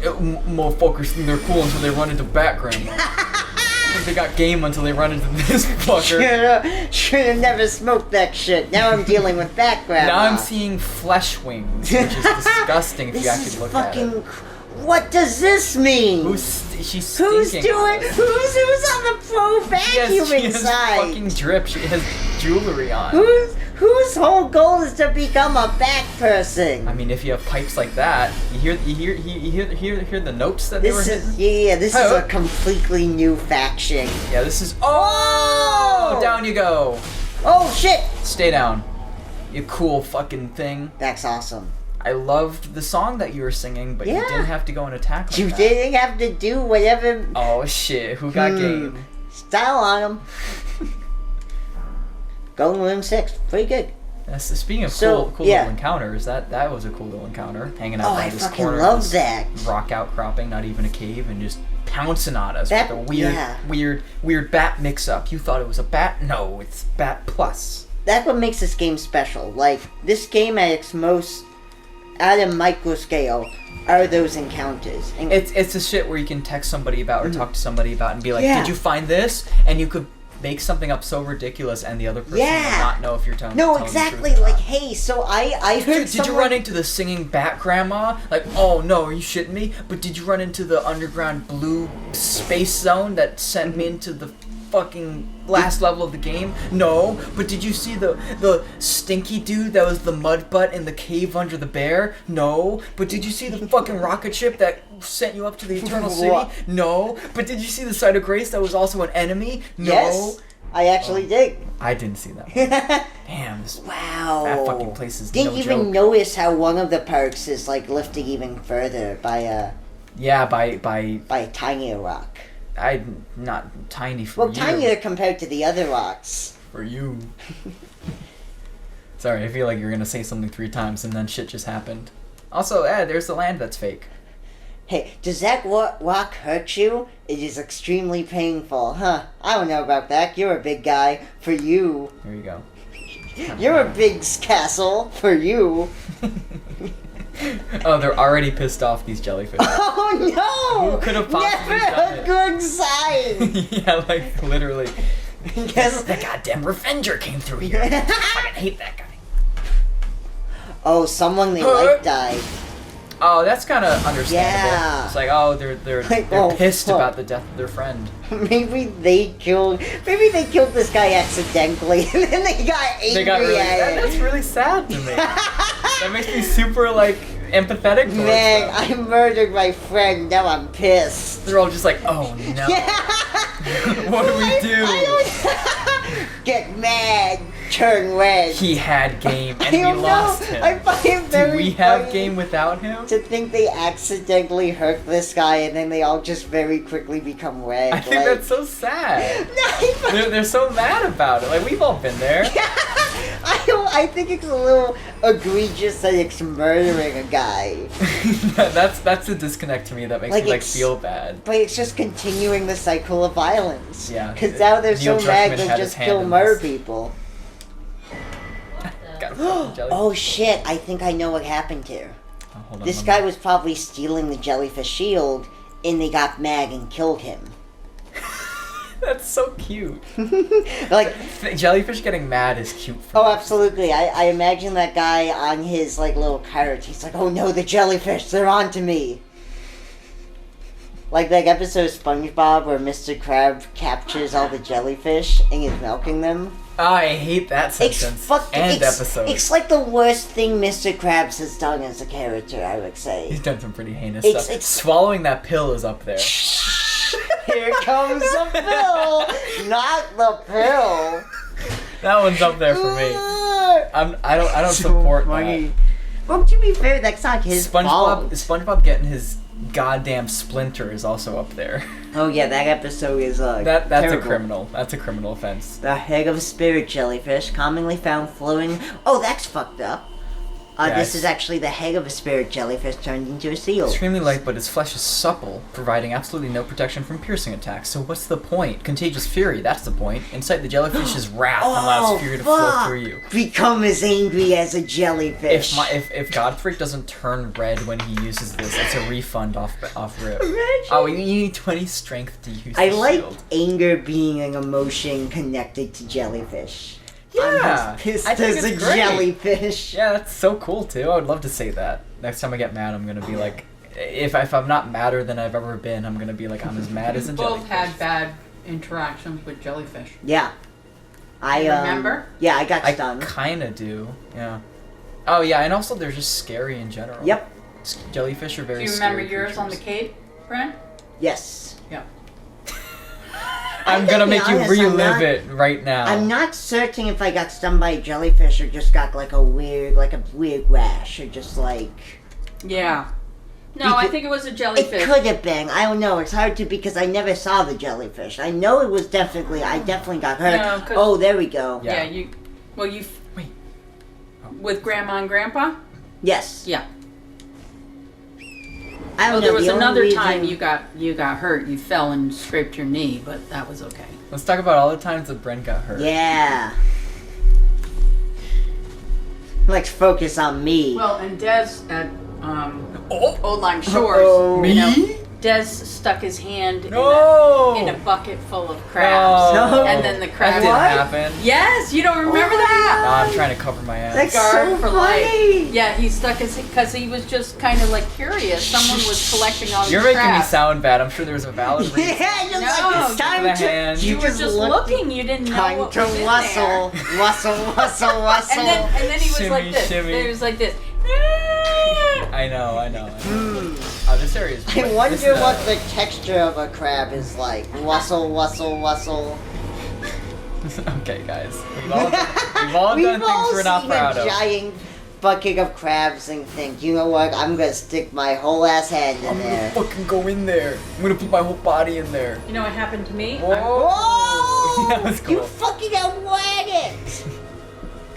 Motherfuckers think they're cool until they run into Bat Grandma. Think they got game until they run into this fucker. Should have never smoked that shit. Now I'm dealing with Bat Grandma. Now I'm seeing flesh wings, which is disgusting if This you is actually look fucking. at it. What does this mean? She's Who's stinking. doing? Who's on the pro vacuum She has inside? fucking drip. She has jewelry on. Whose whole goal is to become a bat person? I mean, if you have pipes like that, you hear the notes that they were This hitting. is this is Oh. a completely new faction. Yeah, this is. Oh, Oh! down you go. Oh shit! Stay down. You cool fucking thing. That's awesome. I loved the song that you were singing, but you Yeah. didn't have to go and attack like You that. didn't have to do whatever Oh shit! Who got game? style on them. Golden Room 6, pretty good. That's speaking of So, cool yeah. little encounters. That was a cool little encounter. Hanging out Oh, by I this fucking corner, of love this that. rock outcropping, not even a cave, and just pouncing on us That- with a weird, yeah. weird bat mix-up. You thought it was a bat? No, it's Bat Plus. That's what makes this game special. Like, this game at its most, at a micro scale, are those encounters. And It's the shit where you can text somebody about or talk to somebody about and be like, Yeah. did you find this? And you could make something up so ridiculous and the other person Yeah. will not know if you're telling No, telling exactly. the truth or Like, not. hey, so I heard Did you someone- run into the singing bat grandma? Like, oh no, are you shitting me? But did you run into the underground blue space zone that sent me into the fucking last level of the game? No. But did you see the stinky dude that was the mud butt in the cave under the bear? No. But did you see the fucking rocket ship that sent you up to the Eternal City? What? No. But did you see the Site of Grace that was also an enemy? No. Yes, I actually did. I didn't see that. Damn, this Wow. that fucking place is Didn't no even joke. notice how one of the perks is like lifting even further by Yeah, by a tinier rock. I'm not tiny for Well, you. tinier compared to the other rocks. For you. Sorry, I feel like you're gonna say something 3 times and then shit just happened. Also, there's the land that's fake. Hey, does that rock hurt you? It is extremely painful, huh? I don't know about that. You're a big guy. For you. Here you go. You're a big castle. For you. Oh, they're already pissed off, these jellyfish. Oh no! Who could have possibly Never done a it? good sign. Yeah, like, literally. Yes. The goddamn Revenger came through here. I fucking hate that guy. Oh, someone they like died. Oh, that's kind of understandable. Yeah. It's like, oh, they're Like, oh, pissed fuck. about the death of their friend. Maybe they killed this guy accidentally, and then they got angry They got really. at That's it. really sad to me. That makes me super like empathetic. towards Man, them. I murdered my friend. Now I'm pissed. They're all just like, oh no. What do we do? I don't get mad, turn red. He had game I and we don't lost know. him. I find it Do very we have funny game without him? to think they accidentally hurt this guy, and then they all just very quickly become red. I think like, that's so sad. No, They're so mad about it. Like, we've all been there. I think it's a little egregious that it's murdering a guy. that's the disconnect to me that makes Like, me like it's- feel bad. But it's just continuing the cycle of violence. Yeah. Because now they're Neil so mad Druckmann they had his just hand kill in mer this. people. Got a fucking jellyfish. Oh shit, I think I know what happened here. Oh, hold on, This let guy me- was probably stealing the jellyfish shield, and they got mad and killed him. That's so cute. Like, Jellyfish getting mad is cute for oh, me. absolutely. I imagine that guy on his, like, little cart. He's like, oh no, the jellyfish, they're on to me. Like that episode of SpongeBob where Mr. Crab captures all the jellyfish and is milking them. Oh, I hate that It's sentence fucking and episode. It's like the worst thing Mr. Krabs has done as a character, I would He's say. done some pretty heinous It's- stuff. it's- Swallowing that pill is up there. Here comes the pill, not the pill. That one's up there for me. I don't So support funny. Well, to be fair, that's not that. his SpongeBob fault. SpongeBob getting his goddamn splinter is also up there. Oh yeah, that episode is That's terrible. a criminal. That's a criminal offense. The head of a spirit jellyfish, commonly found floating. Oh, that's fucked up. Yeah, This it's- is actually the head of a spirit jellyfish turned into a seal. Extremely light, but its flesh is supple, providing absolutely no protection from piercing attacks. So what's the point? Contagious fury, that's the point. Incite the jellyfish's wrath and allows fury to flow through you. Become as angry as a jellyfish. If Godfrey doesn't turn red when he uses this, it's a refund off rip. Imagine. Oh, you need 20 strength to use I the like shield. anger being an emotion connected to jellyfish. Yeah, I'm as pissed I think as it's a great. jellyfish. Yeah, that's so cool too. I would love to say that. Next time I get mad, I'm gonna be like, if I'm not madder than I've ever been, I'm gonna be like, I'm as mad as a jellyfish. Both had bad interactions with jellyfish. Yeah. I Remember? Yeah, I got I stung. kinda do. Yeah. Oh yeah, and also they're just scary in general. Yep. Jellyfish are Do very. you remember scary yours on the creatures. cave, Brent? Yes. Yeah. I'm gonna to be make you honest, I'm relive not- it right now. I'm not certain if I got stung by a jellyfish or just got like a weird rash or just like. Yeah. No, I Beca- think it was a It jellyfish. could have been. I don't know. It's hard to because I never saw the jellyfish. I know it was definitely. I definitely got hurt. No, 'cause- Oh, there we go. Yeah. Yeah, you. Well, you. Wait. With Grandma and Grandpa? Yes. Yeah. I don't Well, know. there was the only another reason- time you got hurt. You fell and scraped your knee, but that was okay. Let's talk about all the times that Brent got hurt. Yeah. Let's focus on me. Well, and Des at Oh, Old Lime Shores. Uh-oh. you know, me? Des stuck his hand No! in a bucket full of crabs. No. And then the That crabs... didn't What? happen. Yes, you don't remember that? No, I'm trying to cover my ass. That's Scarred so for funny. life. Yeah, he stuck his... Because he was just kind of like curious. Someone was collecting all these You're making me crabs. sound bad. I'm sure there's a valid reason. Yeah, you're No, like, it's just time the to... hand. You were just looked- looking. You didn't know Time what to was in there. wustle. Wustle. And then he was like Shimmy, this. shimmy. He was like this. I know. Mm. This area is... I wonder what the texture of a crab is like. Wustle. Okay, guys. We've all done things we're not proud seen a of. giant bucket of crabs and think, you know what, I'm gonna stick my whole ass hand in I'm there. gonna fucking go in there. I'm gonna put my whole body in there. You know what happened to me? Whoa! Whoa! That was You cool. fucking outwag it!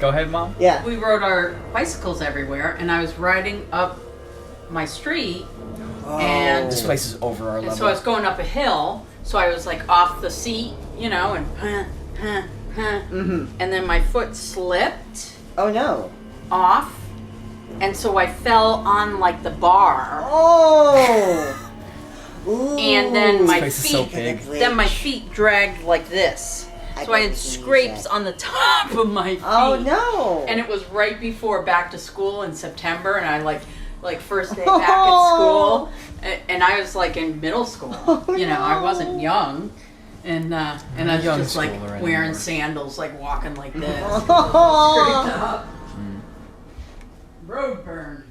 Go ahead, Mom. Yeah. We rode our bicycles everywhere, and I was riding up my street, and This place is over our And level. so I was going up a hill, so I was like off the seat, you know, and and then my foot slipped Oh no. off, and so I fell on like the bar, Oh! Ooh. and then This my place is so feet, big. then my feet dragged like this, I so I had bet you can use scrapes that. on the top of my feet. Oh no! And it was right before back to school in September, and I like first day back at school, and I was like in middle school. You know, I wasn't young, and I was young just like schooler wearing anymore. sandals, like walking like this, Oh. scraped up. Road burn.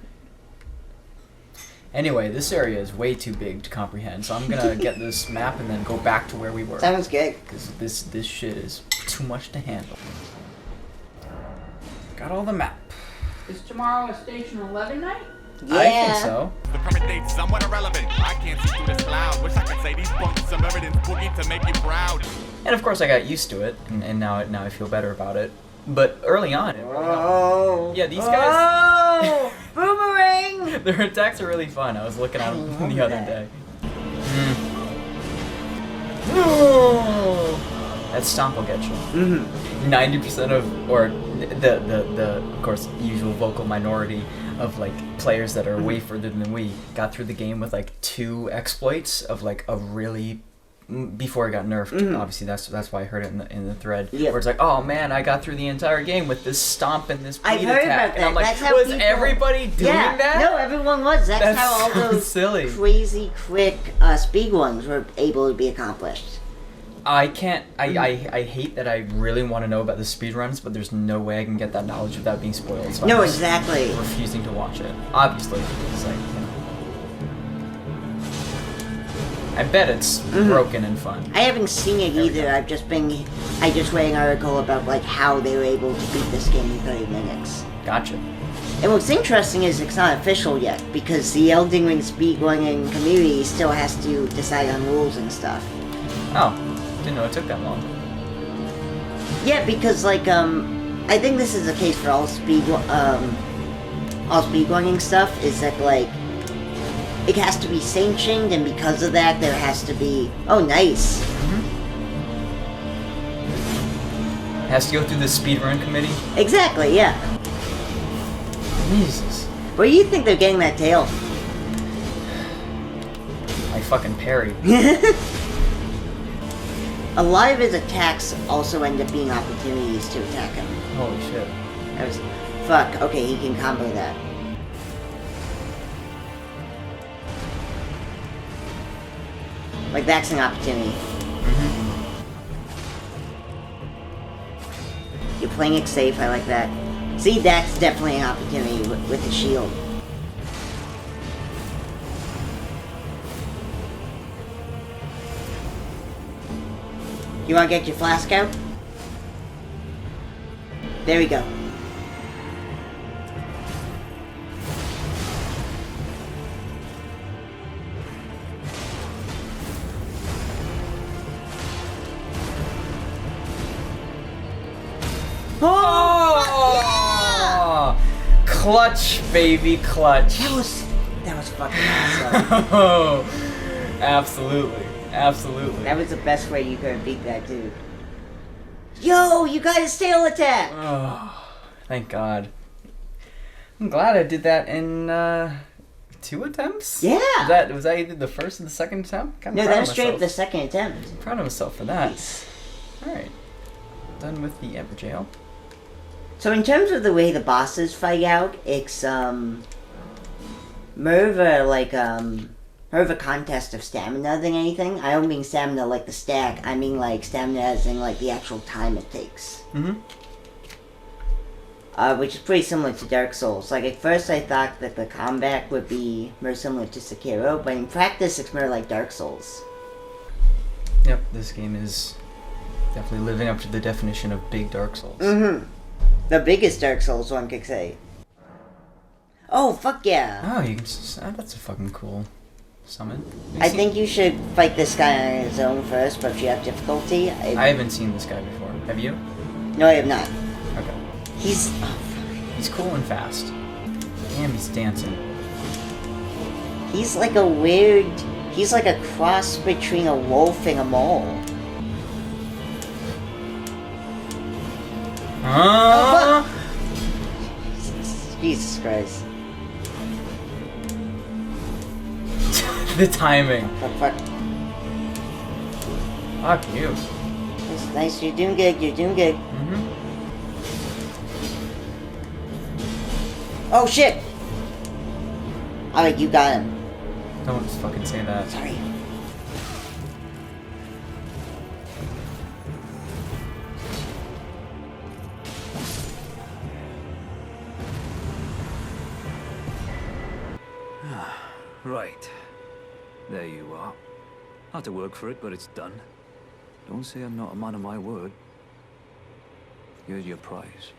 Anyway, this area is way too big to comprehend, so I'm gonna get this map and then go back to where we were. Sounds good. Because this shit is too much to handle. Got all the map. Is tomorrow a Station 11 night? Yeah. I think so. The permit date's somewhat irrelevant. I can't see through this cloud. Wish I could say these bunks some evidence boogie to make you proud. And of course I got used to it, and now I feel better about it. But early on, it really helped. Oh. Yeah, these guys- Oh! Boomerang! Their attacks are really fun. I was looking at them love the other that. day. Mm. That stomp will get you. 90% of, or the of course usual vocal minority of like players that are way further than we got through the game with like 2 exploits of like a really before it got nerfed. Obviously that's why I heard it in the thread. Yep. Where it's like, oh man, I got through the entire game with this stomp and this I've bleed heard attack, about and I'm that. like, That's how was people- everybody doing Yeah. that? No, everyone was. That's That's how all so those silly. crazy quick speed ones were able to be accomplished. I can't. I hate that I really want to know about the speedruns, but there's no way I can get that knowledge without being spoiled. So No, I'm just exactly. refusing to watch it. Obviously, it's like, you know. I bet it's broken and fun. I haven't seen it There we either. go. I just read an article about like how they were able to beat this game in 30 minutes. Gotcha. And what's interesting is it's not official yet because the Elden Ring speedrunning community still has to decide on rules and stuff. Oh, didn't know it took that long. Yeah, because like I think this is the case for all speedrunning stuff. Is that like it has to be sanctioned, and because of that, there has to be. Oh, nice. Has to go through the speedrun committee. Exactly. Yeah. Jesus. Where do you think they're getting that tail? I fucking parry. A lot of his attacks also end up being opportunities to attack him. Holy shit. That was, fuck. Okay, he can combo that. Like that's an opportunity. You're playing it safe. I like that. See, that's definitely an opportunity with the shield. You want to get your flask out? There we go. Oh! Clutch, baby, clutch. That was fucking awesome. Oh, absolutely, absolutely. That was the best way you could have beat that dude. Yo, you got his tail attack! Oh, thank God. I'm glad I did that in 2 attempts? Yeah. Was that either the first and the second attempt? No, that was straight up the second attempt. Proud of myself for that. Nice. Alright. Done with the Ember Jail. So in terms of the way the bosses fight out, it's more of a contest of stamina than anything. I don't mean stamina like the stack. I mean like stamina as in like the actual time it takes. Mm-hmm. Which is pretty similar to Dark Souls. Like, at first I thought that the combat would be more similar to Sekiro, but in practice it's more like Dark Souls. Yep, this game is definitely living up to the definition of big Dark Souls. Mm-hmm. The biggest Dark Souls, one could say. Oh, fuck yeah! Oh, you can just... that's a fucking cool summon. I think you should fight this guy on his own first, but if you have difficulty... I haven't seen this guy before. Have you? No, I have not. Okay. He's... He's cool and fast. Damn, he's dancing. He's like a weird... He's like a cross between a wolf and a mole. Jesus Christ. The timing. Fuck. Fuck you. That's nice, you're doing good, Mm-hmm. Oh shit! Alright, you got him. Don't fucking say that. Sorry. Right. There you are. Had to work for it, but it's done. Don't say I'm not a man of my word. Here's your prize.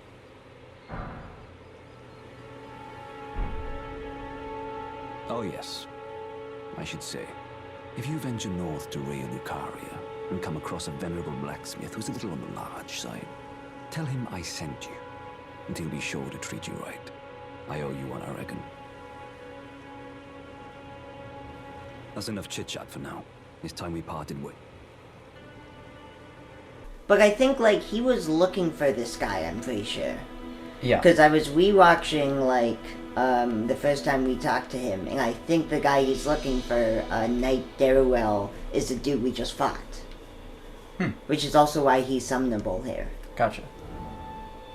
Oh yes. I should say, if you venture north to Ray Lucaria and come across a venerable blacksmith who's a little on the large side, tell him I sent you, and he'll be sure to treat you right. I owe you one, I reckon. That's enough chit-chat for now. It's time we parted ways. But I think, like, he was looking for this guy, I'm pretty sure. Yeah. Because I was rewatching, like, the first time we talked to him, and I think the guy he's looking for, Knight Darrowell, is the dude we just fought. Which is also why he's summonable here. Gotcha.